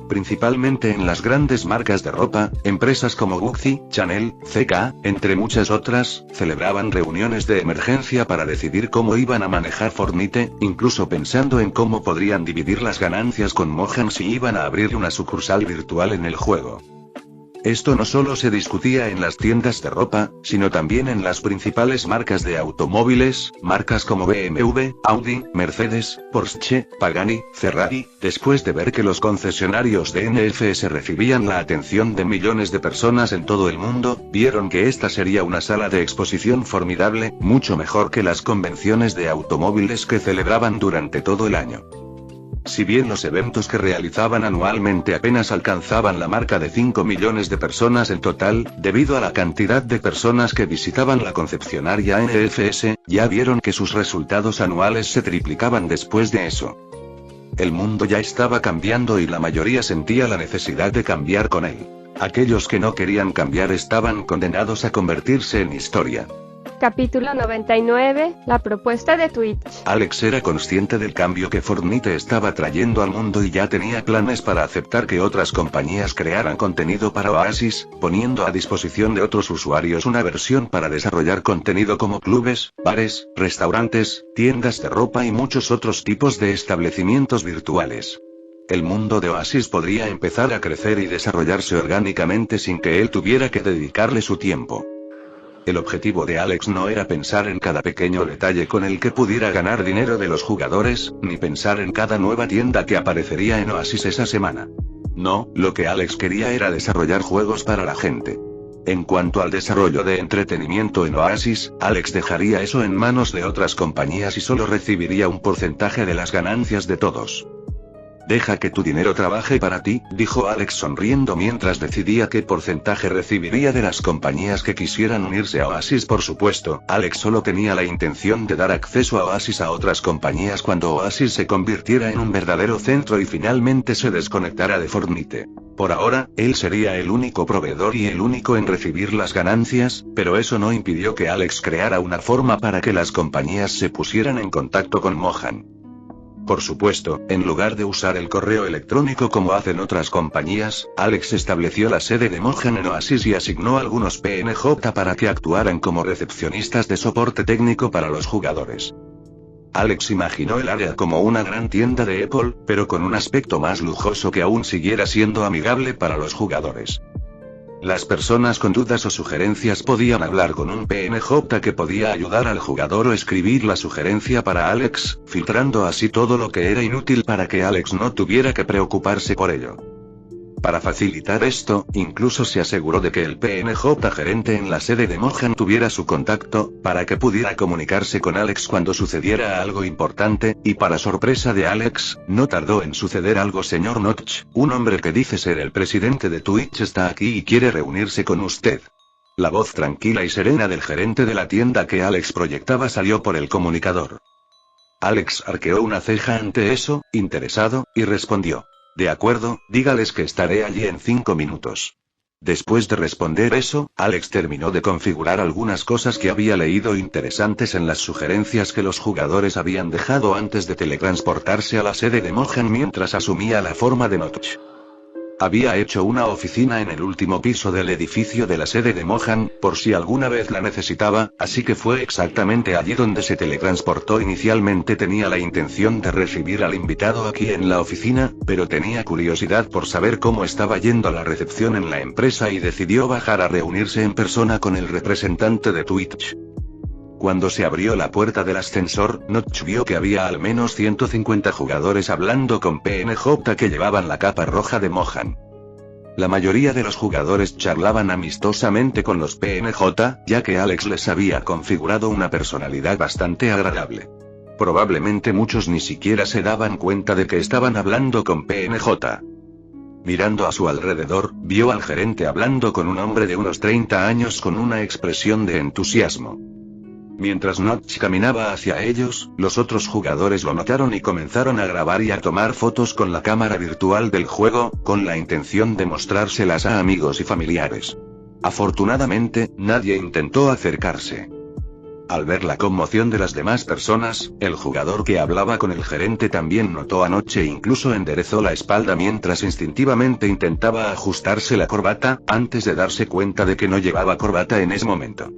C: Principalmente en las grandes marcas de ropa, empresas como Gucci, Chanel, CK, entre muchas otras, celebraban reuniones de emergencia para decidir cómo iban a manejar Fortnite, incluso pensando en cómo podrían dividir las ganancias con Mohan si iban a abrir una sucursal virtual en el juego. Esto no solo se discutía en las tiendas de ropa, sino también en las principales marcas de automóviles, marcas como BMW, Audi, Mercedes, Porsche, Pagani, Ferrari, después de ver que los concesionarios de NFS recibían la atención de millones de personas en todo el mundo, vieron que esta sería una sala de exposición formidable, mucho mejor que las convenciones de automóviles que celebraban durante todo el año. Si bien los eventos que realizaban anualmente apenas alcanzaban la marca de 5 millones de personas en total, debido a la cantidad de personas que visitaban la concesionaria NFS, ya vieron que sus resultados anuales se triplicaban después de eso. El mundo ya estaba cambiando y la mayoría sentía la necesidad de cambiar con él. Aquellos que no querían cambiar estaban condenados a convertirse en historia.
B: Capítulo 99, la propuesta de Twitch.
C: Alex era consciente del cambio que Fortnite estaba trayendo al mundo y ya tenía planes para aceptar que otras compañías crearan contenido para Oasis, poniendo a disposición de otros usuarios una versión para desarrollar contenido como clubes, bares, restaurantes, tiendas de ropa y muchos otros tipos de establecimientos virtuales. El mundo de Oasis podría empezar a crecer y desarrollarse orgánicamente sin que él tuviera que dedicarle su tiempo. El objetivo de Alex no era pensar en cada pequeño detalle con el que pudiera ganar dinero de los jugadores, ni pensar en cada nueva tienda que aparecería en Oasis esa semana. No, lo que Alex quería era desarrollar juegos para la gente. En cuanto al desarrollo de entretenimiento en Oasis, Alex dejaría eso en manos de otras compañías y solo recibiría un porcentaje de las ganancias de todos. «Deja que tu dinero trabaje para ti», dijo Alex sonriendo mientras decidía qué porcentaje recibiría de las compañías que quisieran unirse a Oasis. Por supuesto, Alex solo tenía la intención de dar acceso a Oasis a otras compañías cuando Oasis se convirtiera en un verdadero centro y finalmente se desconectara de Fortnite. Por ahora, él sería el único proveedor y el único en recibir las ganancias, pero eso no impidió que Alex creara una forma para que las compañías se pusieran en contacto con Mohan. Por supuesto, en lugar de usar el correo electrónico como hacen otras compañías, Alex estableció la sede de Mohan en Oasis y asignó algunos PNJ para que actuaran como recepcionistas de soporte técnico para los jugadores. Alex imaginó el área como una gran tienda de Apple, pero con un aspecto más lujoso que aún siguiera siendo amigable para los jugadores. Las personas con dudas o sugerencias podían hablar con un PNJ que podía ayudar al jugador o escribir la sugerencia para Alex, filtrando así todo lo que era inútil para que Alex no tuviera que preocuparse por ello. Para facilitar esto, incluso se aseguró de que el PNJ gerente en la sede de Mohan tuviera su contacto, para que pudiera comunicarse con Alex cuando sucediera algo importante, y para sorpresa de Alex, no tardó en suceder algo. Señor Notch, un hombre que dice ser el presidente de Twitch está aquí y quiere reunirse con usted. La voz tranquila y serena del gerente de la tienda que Alex proyectaba salió por el comunicador. Alex arqueó una ceja ante eso, interesado, y respondió. De acuerdo, dígales que estaré allí en 5 minutos. Después de responder eso, Alex terminó de configurar algunas cosas que había leído interesantes en las sugerencias que los jugadores habían dejado antes de teletransportarse a la sede de Mohan mientras asumía la forma de Notch. Había hecho una oficina en el último piso del edificio de la sede de Mohan, por si alguna vez la necesitaba, así que fue exactamente allí donde se teletransportó inicialmente. Tenía la intención de recibir al invitado aquí en la oficina, pero tenía curiosidad por saber cómo estaba yendo la recepción en la empresa y decidió bajar a reunirse en persona con el representante de Twitch. Cuando se abrió la puerta del ascensor, Notch vio que había al menos 150 jugadores hablando con PNJ que llevaban la capa roja de Mohan. La mayoría de los jugadores charlaban amistosamente con los PNJ, ya que Alex les había configurado una personalidad bastante agradable. Probablemente muchos ni siquiera se daban cuenta de que estaban hablando con PNJ. Mirando a su alrededor, vio al gerente hablando con un hombre de unos 30 años con una expresión de entusiasmo. Mientras Notch caminaba hacia ellos, los otros jugadores lo notaron y comenzaron a grabar y a tomar fotos con la cámara virtual del juego, con la intención de mostrárselas a amigos y familiares. Afortunadamente, nadie intentó acercarse. Al ver la conmoción de las demás personas, el jugador que hablaba con el gerente también notó a Notch e incluso enderezó la espalda mientras instintivamente intentaba ajustarse la corbata, antes de darse cuenta de que no llevaba corbata en ese momento.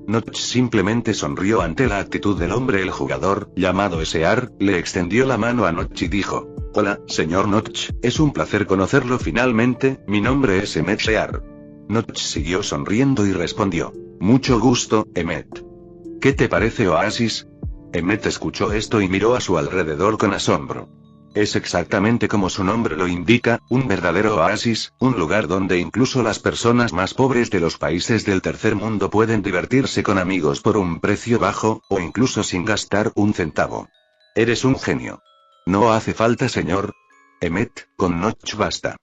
C: Notch simplemente sonrió ante la actitud del hombre. El jugador, llamado Sear, le extendió la mano a Notch y dijo: Hola, señor Notch, es un placer conocerlo finalmente, mi nombre es Emmet Sear. Notch siguió sonriendo y respondió: Mucho gusto, Emmet. ¿Qué te parece Oasis? Emmet escuchó esto y miró a su alrededor con asombro. Es exactamente como su nombre lo indica, un verdadero oasis, un lugar donde incluso las personas más pobres de los países del tercer mundo pueden divertirse con amigos por un precio bajo, o incluso sin gastar un centavo. Eres un genio. No hace falta, señor Emmet, con Notch basta.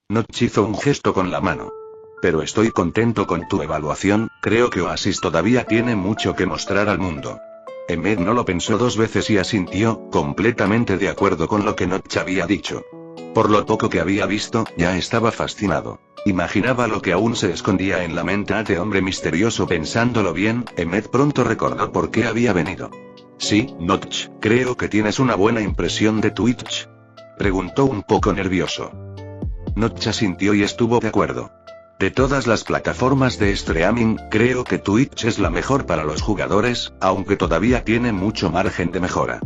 C: Notch hizo un gesto con la mano. Pero estoy contento con tu evaluación, creo que Oasis todavía tiene mucho que mostrar al mundo. Emmet no lo pensó dos veces y asintió, completamente de acuerdo con lo que Notch había dicho. Por lo poco que había visto, ya estaba fascinado. Imaginaba lo que aún se escondía en la mente de hombre misterioso. Pensándolo bien, Emmet pronto recordó por qué había venido. Sí, Notch, creo que tienes una buena impresión de Twitch. Preguntó un poco nervioso. Notch asintió y estuvo de acuerdo. De todas las plataformas de streaming, creo que Twitch es la mejor para los jugadores, aunque todavía tiene mucho margen de mejora.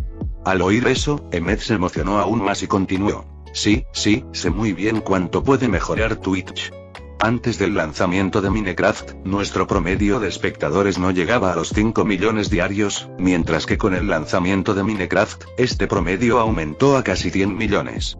C: Al oír eso, Emmet se emocionó aún más y continuó. Sí, sé muy bien cuánto puede mejorar Twitch. Antes del lanzamiento de Minecraft, nuestro promedio de espectadores no llegaba a los 5 millones diarios, mientras que con el lanzamiento de Minecraft, este promedio aumentó a casi 100 millones.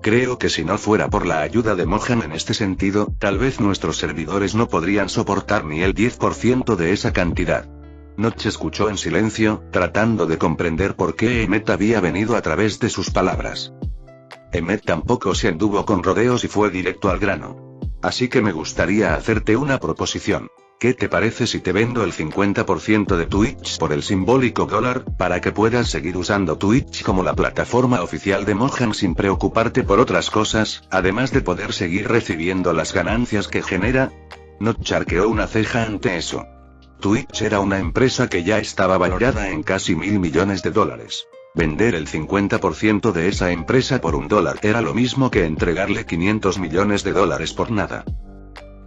C: Creo que si no fuera por la ayuda de Mohan en este sentido, tal vez nuestros servidores no podrían soportar ni el 10% de esa cantidad. Notch escuchó en silencio, tratando de comprender por qué Emmet había venido a través de sus palabras. Emmet tampoco se anduvo con rodeos y fue directo al grano. Así que me gustaría hacerte una proposición. ¿Qué te parece si te vendo el 50% de Twitch por el simbólico $1, para que puedas seguir usando Twitch como la plataforma oficial de Mohan sin preocuparte por otras cosas, además de poder seguir recibiendo las ganancias que genera? Notch arqueó una ceja ante eso. Twitch era una empresa que ya estaba valorada en casi $1.000 millones. Vender el 50% de esa empresa por $1 era lo mismo que entregarle $500 millones por nada.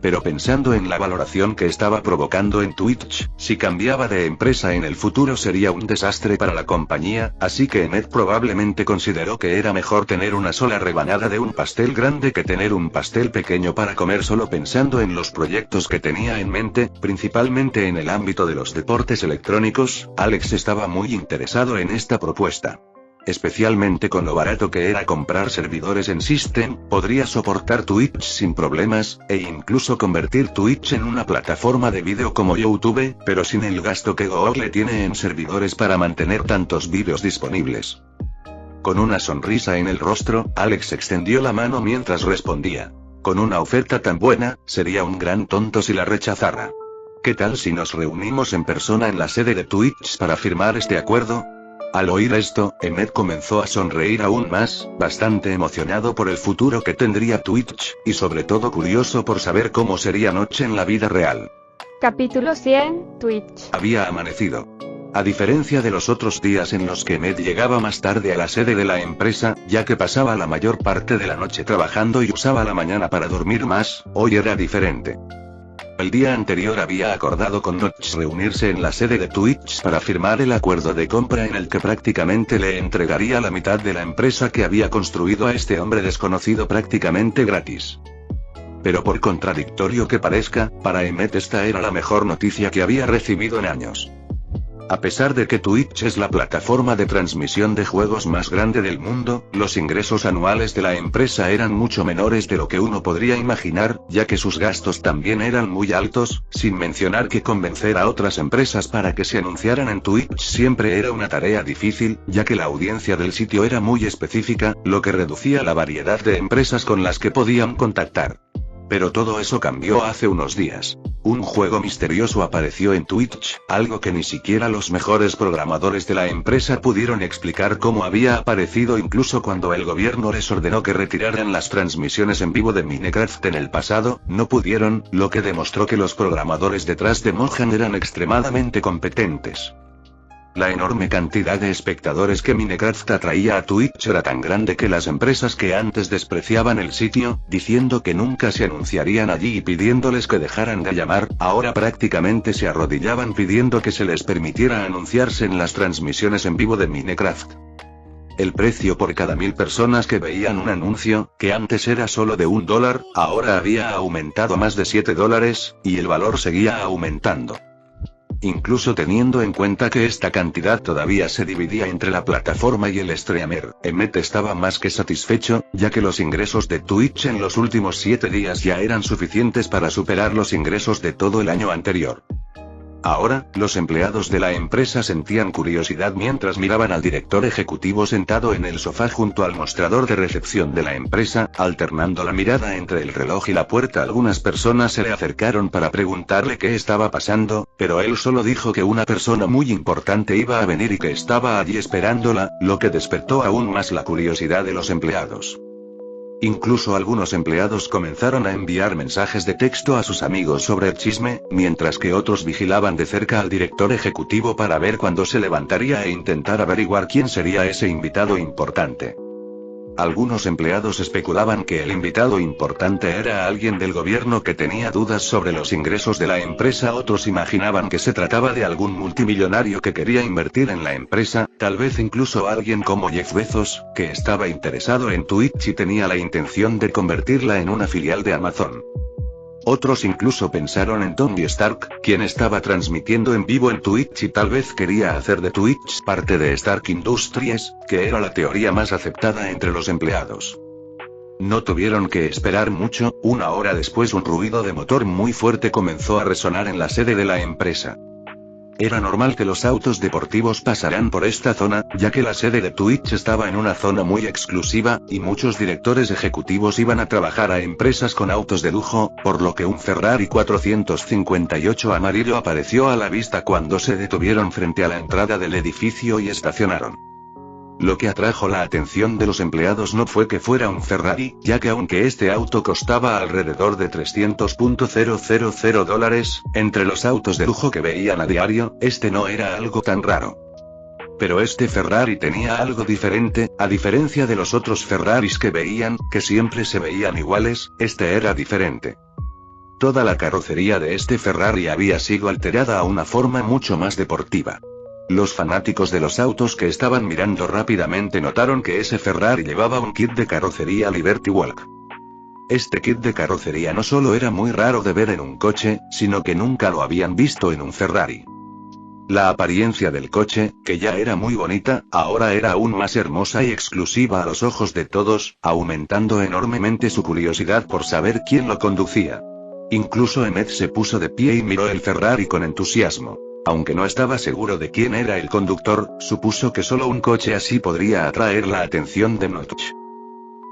C: Pero pensando en la valoración que estaba provocando en Twitch, si cambiaba de empresa en el futuro sería un desastre para la compañía, así que Emmett probablemente consideró que era mejor tener una sola rebanada de un pastel grande que tener un pastel pequeño para comer. Solo pensando en los proyectos que tenía en mente, principalmente en el ámbito de los deportes electrónicos, Alex estaba muy interesado en esta propuesta. Especialmente con lo barato que era comprar servidores en System, podría soportar Twitch sin problemas, e incluso convertir Twitch en una plataforma de vídeo como YouTube, pero sin el gasto que Google tiene en servidores para mantener tantos vídeos disponibles. Con una sonrisa en el rostro, Alex extendió la mano mientras respondía. Con una oferta tan buena, sería un gran tonto si la rechazara. ¿Qué tal si nos reunimos en persona en la sede de Twitch para firmar este acuerdo? Al oír esto, Emmett comenzó a sonreír aún más, bastante emocionado por el futuro que tendría Twitch, y sobre todo curioso por saber cómo sería Noche en la vida real.
B: Capítulo 100, Twitch.
C: Había amanecido. A diferencia de los otros días en los que Emmett llegaba más tarde a la sede de la empresa, ya que pasaba la mayor parte de la noche trabajando y usaba la mañana para dormir más, hoy era diferente. El día anterior había acordado con Notch reunirse en la sede de Twitch para firmar el acuerdo de compra en el que prácticamente le entregaría la mitad de la empresa que había construido a este hombre desconocido prácticamente gratis. Pero por contradictorio que parezca, para Emmett esta era la mejor noticia que había recibido en años. A pesar de que Twitch es la plataforma de transmisión de juegos más grande del mundo, los ingresos anuales de la empresa eran mucho menores de lo que uno podría imaginar, ya que sus gastos también eran muy altos, sin mencionar que convencer a otras empresas para que se anunciaran en Twitch siempre era una tarea difícil, ya que la audiencia del sitio era muy específica, lo que reducía la variedad de empresas con las que podían contactar. Pero todo eso cambió hace unos días. Un juego misterioso apareció en Twitch, algo que ni siquiera los mejores programadores de la empresa pudieron explicar cómo había aparecido incluso cuando el gobierno les ordenó que retiraran las transmisiones en vivo de Minecraft en el pasado, no pudieron, lo que demostró que los programadores detrás de Mojang eran extremadamente competentes. La enorme cantidad de espectadores que Minecraft atraía a Twitch era tan grande que las empresas que antes despreciaban el sitio, diciendo que nunca se anunciarían allí y pidiéndoles que dejaran de llamar, ahora prácticamente se arrodillaban pidiendo que se les permitiera anunciarse en las transmisiones en vivo de Minecraft. El precio por cada 1000 personas que veían un anuncio, que antes era solo de $1, ahora había aumentado más de $7, y el valor seguía aumentando. Incluso teniendo en cuenta que esta cantidad todavía se dividía entre la plataforma y el streamer, Emmett estaba más que satisfecho, ya que los ingresos de Twitch en los últimos 7 días ya eran suficientes para superar los ingresos de todo el año anterior. Ahora, los empleados de la empresa sentían curiosidad mientras miraban al director ejecutivo sentado en el sofá junto al mostrador de recepción de la empresa, alternando la mirada entre el reloj y la puerta. Algunas personas se le acercaron para preguntarle qué estaba pasando, pero él solo dijo que una persona muy importante iba a venir y que estaba allí esperándola, lo que despertó aún más la curiosidad de los empleados. Incluso algunos empleados comenzaron a enviar mensajes de texto a sus amigos sobre el chisme, mientras que otros vigilaban de cerca al director ejecutivo para ver cuándo se levantaría e intentar averiguar quién sería ese invitado importante. Algunos empleados especulaban que el invitado importante era alguien del gobierno que tenía dudas sobre los ingresos de la empresa, otros imaginaban que se trataba de algún multimillonario que quería invertir en la empresa, tal vez incluso alguien como Jeff Bezos, que estaba interesado en Twitch y tenía la intención de convertirla en una filial de Amazon. Otros incluso pensaron en Tony Stark, quien estaba transmitiendo en vivo en Twitch y tal vez quería hacer de Twitch parte de Stark Industries, que era la teoría más aceptada entre los empleados. No tuvieron que esperar mucho, una hora después un ruido de motor muy fuerte comenzó a resonar en la sede de la empresa. Era normal que los autos deportivos pasaran por esta zona, ya que la sede de Twitch estaba en una zona muy exclusiva, y muchos directores ejecutivos iban a trabajar a empresas con autos de lujo, por lo que un Ferrari 458 amarillo apareció a la vista cuando se detuvieron frente a la entrada del edificio y estacionaron. Lo que atrajo la atención de los empleados no fue que fuera un Ferrari, ya que aunque este auto costaba alrededor de $300,000, entre los autos de lujo que veían a diario, este no era algo tan raro. Pero este Ferrari tenía algo diferente, a diferencia de los otros Ferraris que veían, que siempre se veían iguales, este era diferente. Toda la carrocería de este Ferrari había sido alterada a una forma mucho más deportiva. Los fanáticos de los autos que estaban mirando rápidamente notaron que ese Ferrari llevaba un kit de carrocería Liberty Walk. Este kit de carrocería no solo era muy raro de ver en un coche, sino que nunca lo habían visto en un Ferrari. La apariencia del coche, que ya era muy bonita, ahora era aún más hermosa y exclusiva a los ojos de todos, aumentando enormemente su curiosidad por saber quién lo conducía. Incluso Emmett se puso de pie y miró el Ferrari con entusiasmo. Aunque no estaba seguro de quién era el conductor, supuso que solo un coche así podría atraer la atención de Notch.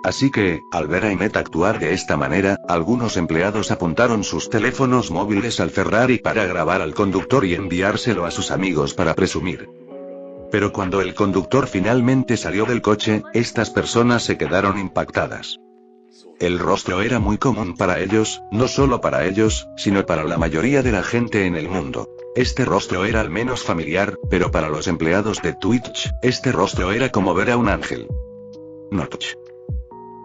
C: Así que, al ver a Emmett actuar de esta manera, algunos empleados apuntaron sus teléfonos móviles al Ferrari para grabar al conductor y enviárselo a sus amigos para presumir. Pero cuando el conductor finalmente salió del coche, estas personas se quedaron impactadas. El rostro era muy común para ellos, no solo para ellos, sino para la mayoría de la gente en el mundo. Este rostro era al menos familiar, pero para los empleados de Twitch, este rostro era como ver a un ángel. Notch.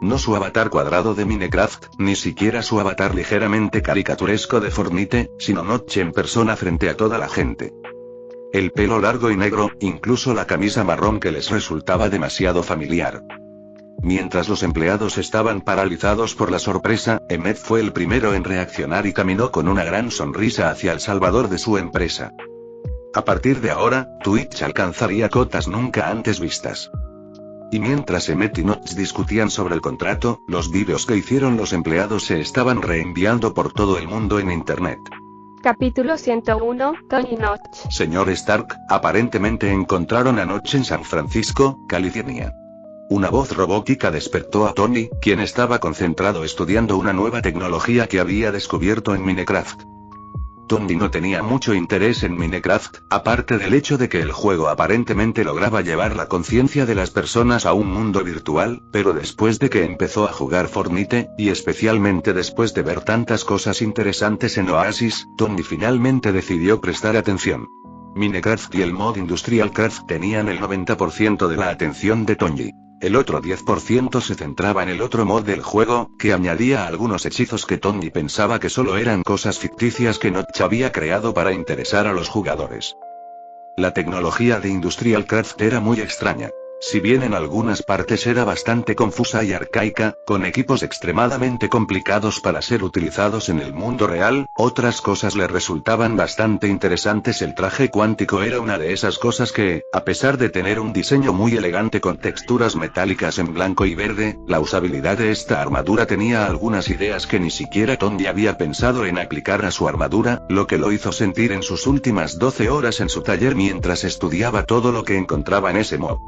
C: No su avatar cuadrado de Minecraft, ni siquiera su avatar ligeramente caricaturesco de Fortnite, sino Notch en persona frente a toda la gente. El pelo largo y negro, incluso la camisa marrón que les resultaba demasiado familiar. Mientras los empleados estaban paralizados por la sorpresa, Emmett fue el primero en reaccionar y caminó con una gran sonrisa hacia el salvador de su empresa. A partir de ahora, Twitch alcanzaría cotas nunca antes vistas. Y mientras Emmett y Notch discutían sobre el contrato, los vídeos que hicieron los empleados se estaban reenviando por todo el mundo en internet.
B: Capítulo 101, Tony y Notch.
C: Señor Stark, aparentemente encontraron a Notch en San Francisco, California. Una voz robótica despertó a Tony, quien estaba concentrado estudiando una nueva tecnología que había descubierto en Minecraft. Tony no tenía mucho interés en Minecraft, aparte del hecho de que el juego aparentemente lograba llevar la conciencia de las personas a un mundo virtual, pero después de que empezó a jugar Fortnite, y especialmente después de ver tantas cosas interesantes en Oasis, Tony finalmente decidió prestar atención. Minecraft y el mod Industrial Craft tenían el 90% de la atención de Tony. El otro 10% se centraba en el otro mod del juego, que añadía algunos hechizos que Tony pensaba que solo eran cosas ficticias que Notch había creado para interesar a los jugadores. La tecnología de Industrial Craft era muy extraña. Si bien en algunas partes era bastante confusa y arcaica, con equipos extremadamente complicados para ser utilizados en el mundo real, otras cosas le resultaban bastante interesantes. El traje cuántico era una de esas cosas que, a pesar de tener un diseño muy elegante con texturas metálicas en blanco y verde, la usabilidad de esta armadura tenía algunas ideas que ni siquiera Tony había pensado en aplicar a su armadura, lo que lo hizo sentir en sus últimas 12 horas en su taller mientras estudiaba todo lo que encontraba en ese mod.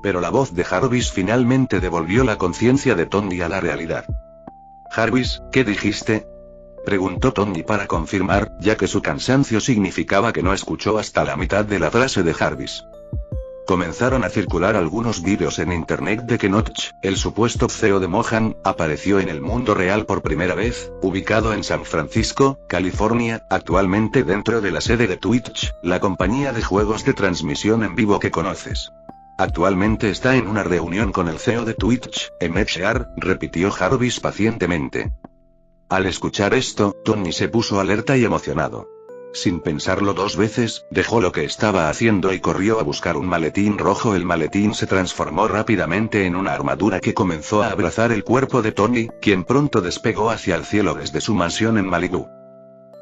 C: Pero la voz de Jarvis finalmente devolvió la conciencia de Tony a la realidad. «Jarvis, ¿qué dijiste?», preguntó Tony para confirmar, ya que su cansancio significaba que no escuchó hasta la mitad de la frase de Jarvis. Comenzaron a circular algunos vídeos en internet de que Notch, el supuesto CEO de Mohan, apareció en el mundo real por primera vez, ubicado en San Francisco, California, actualmente dentro de la sede de Twitch, la compañía de juegos de transmisión en vivo que conoces. Actualmente está en una reunión con el CEO de Twitch, Emmett Shear, repitió Jarvis pacientemente. Al escuchar esto, Tony se puso alerta y emocionado. Sin pensarlo dos veces, dejó lo que estaba haciendo y corrió a buscar un maletín rojo. El maletín se transformó rápidamente en una armadura que comenzó a abrazar el cuerpo de Tony, quien pronto despegó hacia el cielo desde su mansión en Malibú.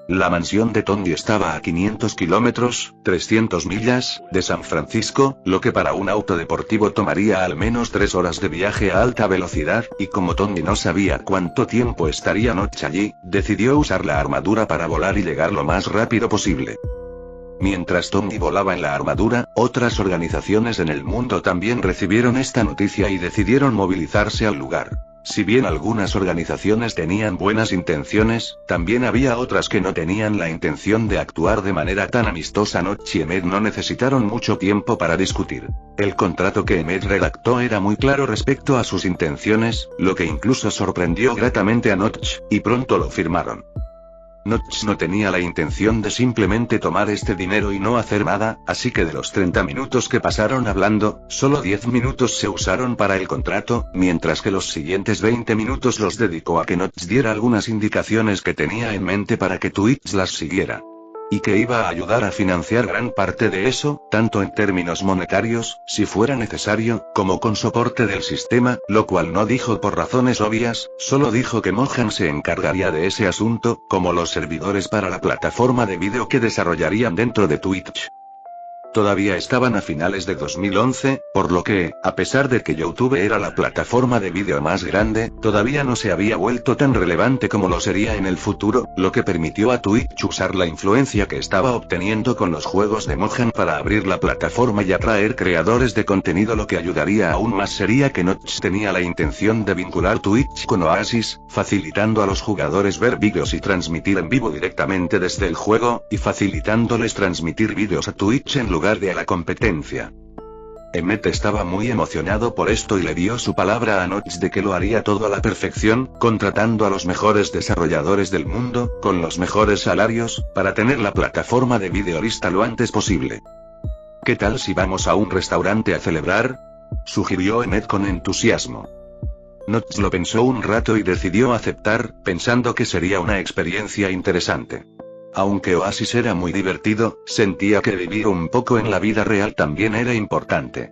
C: La mansión de Tony estaba a 500 kilómetros, 300 millas, de San Francisco, lo que para un auto deportivo tomaría al menos 3 horas de viaje a alta velocidad, y como Tony no sabía cuánto tiempo estaría Notch allí, decidió usar la armadura para volar y llegar lo más rápido posible. Mientras Tony volaba en la armadura, otras organizaciones en el mundo también recibieron esta noticia y decidieron movilizarse al lugar. Si bien algunas organizaciones tenían buenas intenciones, también había otras que no tenían la intención de actuar de manera tan amistosa. Notch y Emmett no necesitaron mucho tiempo para discutir. El contrato que Emmett redactó era muy claro respecto a sus intenciones, lo que incluso sorprendió gratamente a Notch, y pronto lo firmaron. Notch no tenía la intención de simplemente tomar este dinero y no hacer nada, así que de los 30 minutos que pasaron hablando, solo 10 minutos se usaron para el contrato, mientras que los siguientes 20 minutos los dedicó a que Notch diera algunas indicaciones que tenía en mente para que Twitch las siguiera. Y que iba a ayudar a financiar gran parte de eso, tanto en términos monetarios, si fuera necesario, como con soporte del sistema, lo cual no dijo por razones obvias, solo dijo que Mohan se encargaría de ese asunto, como los servidores para la plataforma de vídeo que desarrollarían dentro de Twitch. Todavía estaban a finales de 2011, por lo que, a pesar de que YouTube era la plataforma de vídeo más grande, todavía no se había vuelto tan relevante como lo sería en el futuro, lo que permitió a Twitch usar la influencia que estaba obteniendo con los juegos de Mohan para abrir la plataforma y atraer creadores de contenido. Lo que ayudaría aún más sería que Notch tenía la intención de vincular Twitch con Oasis, facilitando a los jugadores ver vídeos y transmitir en vivo directamente desde el juego, y facilitándoles transmitir vídeos a Twitch en lugar de a la competencia. Emmett estaba muy emocionado por esto y le dio su palabra a Notch de que lo haría todo a la perfección, contratando a los mejores desarrolladores del mundo, con los mejores salarios, para tener la plataforma de vídeo lista lo antes posible. ¿Qué tal si vamos a un restaurante a celebrar?, sugirió Emmett con entusiasmo. Notch lo pensó un rato y decidió aceptar, pensando que sería una experiencia interesante. Aunque Oasis era muy divertido, sentía que vivir un poco en la vida real también era importante.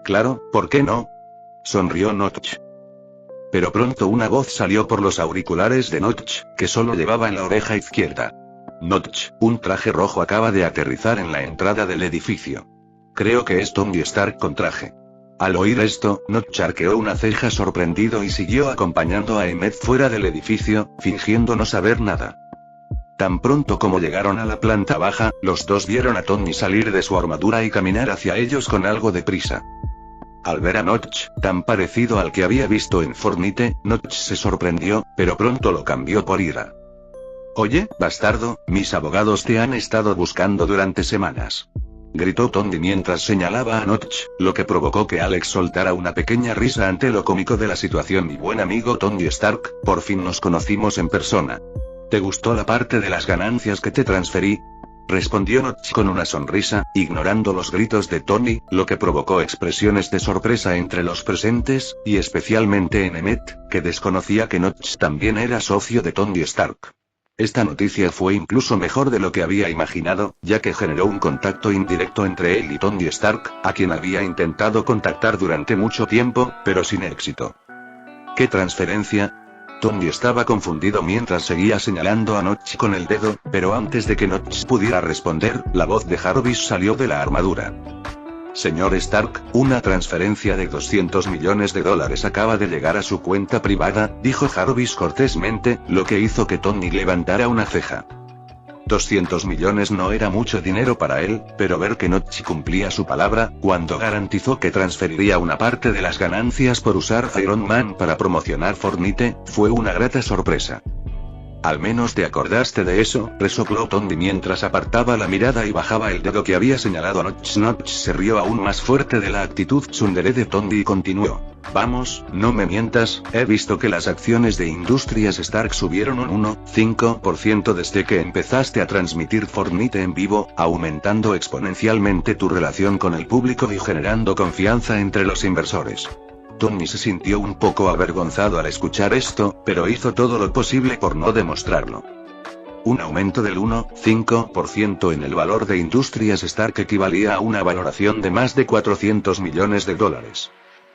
C: Claro, ¿por qué no?, sonrió Notch. Pero pronto una voz salió por los auriculares de Notch, que solo llevaba en la oreja izquierda. Notch, un traje rojo acaba de aterrizar en la entrada del edificio. Creo que es Tony Stark con traje. Al oír esto, Notch arqueó una ceja sorprendido y siguió acompañando a Emmett fuera del edificio, fingiendo no saber nada. Tan pronto como llegaron a la planta baja, los dos vieron a Tony salir de su armadura y caminar hacia ellos con algo de prisa. Al ver a Notch, tan parecido al que había visto en Fortnite, Notch se sorprendió, pero pronto lo cambió por ira. «Oye, bastardo, mis abogados te han estado buscando durante semanas», gritó Tony mientras señalaba a Notch, lo que provocó que Alex soltara una pequeña risa ante lo cómico de la situación. «Mi buen amigo Tony Stark, por fin nos conocimos en persona. ¿Te gustó la parte de las ganancias que te transferí?», respondió Notch con una sonrisa, ignorando los gritos de Tony, lo que provocó expresiones de sorpresa entre los presentes, y especialmente en Emmett, que desconocía que Notch también era socio de Tony Stark. Esta noticia fue incluso mejor de lo que había imaginado, ya que generó un contacto indirecto entre él y Tony Stark, a quien había intentado contactar durante mucho tiempo, pero sin éxito. ¿Qué transferencia? Tony estaba confundido mientras seguía señalando a Notch con el dedo, pero antes de que Notch pudiera responder, la voz de Jarvis salió de la armadura. «Señor Stark, una transferencia de $200 millones acaba de llegar a su cuenta privada», dijo Jarvis cortésmente, lo que hizo que Tony levantara una ceja. 200 millones no era mucho dinero para él, pero ver que Notch cumplía su palabra, cuando garantizó que transferiría una parte de las ganancias por usar Iron Man para promocionar Fortnite, fue una grata sorpresa. «Al menos te acordaste de eso», resopló Tony mientras apartaba la mirada y bajaba el dedo que había señalado a Notch. Notch se rió aún más fuerte de la actitud tsundere de Tony y continuó. «Vamos, no me mientas, he visto que las acciones de Industrias Stark subieron un 1,5% desde que empezaste a transmitir Fortnite en vivo, aumentando exponencialmente tu relación con el público y generando confianza entre los inversores». Tony se sintió un poco avergonzado al escuchar esto, pero hizo todo lo posible por no demostrarlo. Un aumento del 1,5% en el valor de Industrias Stark equivalía a una valoración de más de $400 millones.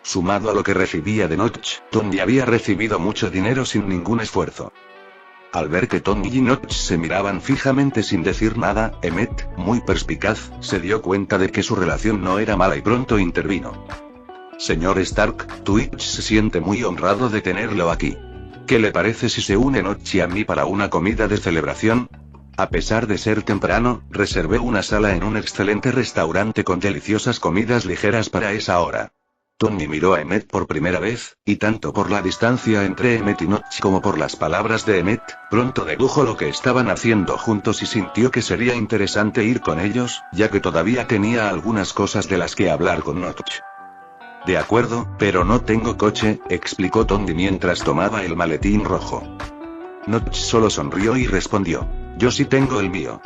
C: Sumado a lo que recibía de Notch, Tony había recibido mucho dinero sin ningún esfuerzo. Al ver que Tony y Notch se miraban fijamente sin decir nada, Emmett, muy perspicaz, se dio cuenta de que su relación no era mala y pronto intervino. «Señor Stark, Twitch se siente muy honrado de tenerlo aquí. ¿Qué le parece si se une Notch y a mí para una comida de celebración? A pesar de ser temprano, reservé una sala en un excelente restaurante con deliciosas comidas ligeras para esa hora». Tony miró a Emmett por primera vez, y tanto por la distancia entre Emmett y Notch como por las palabras de Emmett, pronto dedujo lo que estaban haciendo juntos y sintió que sería interesante ir con ellos, ya que todavía tenía algunas cosas de las que hablar con Notch. «De acuerdo, pero no tengo coche», explicó Tony mientras tomaba el maletín rojo. Notch solo sonrió y respondió: yo sí tengo el mío.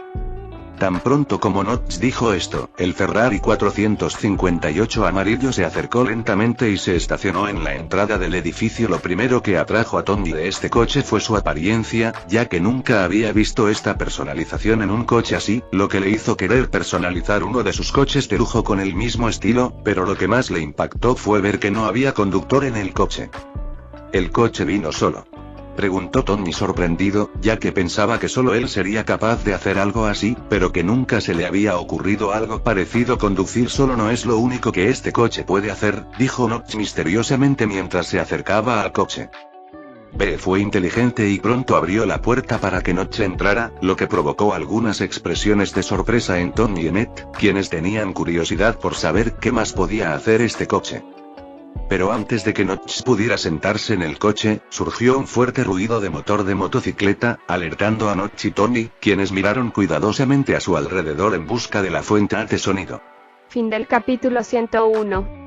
C: Tan pronto como Notch dijo esto, el Ferrari 458 amarillo se acercó lentamente y se estacionó en la entrada del edificio. Lo primero que atrajo a Tony de este coche fue su apariencia, ya que nunca había visto esta personalización en un coche así, lo que le hizo querer personalizar uno de sus coches de lujo con el mismo estilo, pero lo que más le impactó fue ver que no había conductor en el coche. ¿El coche vino solo?, preguntó Tony sorprendido, ya que pensaba que solo él sería capaz de hacer algo así, pero que nunca se le había ocurrido algo parecido. Conducir solo no es lo único que este coche puede hacer, dijo Notch misteriosamente mientras se acercaba al coche. B fue inteligente y pronto abrió la puerta para que Notch entrara, lo que provocó algunas expresiones de sorpresa en Tony y Ned, quienes tenían curiosidad por saber qué más podía hacer este coche. Pero antes de que Notch pudiera sentarse en el coche, surgió un fuerte ruido de motor de motocicleta, alertando a Notch y Tony, quienes miraron cuidadosamente a su alrededor en busca de la fuente de sonido.
B: Fin del capítulo 101.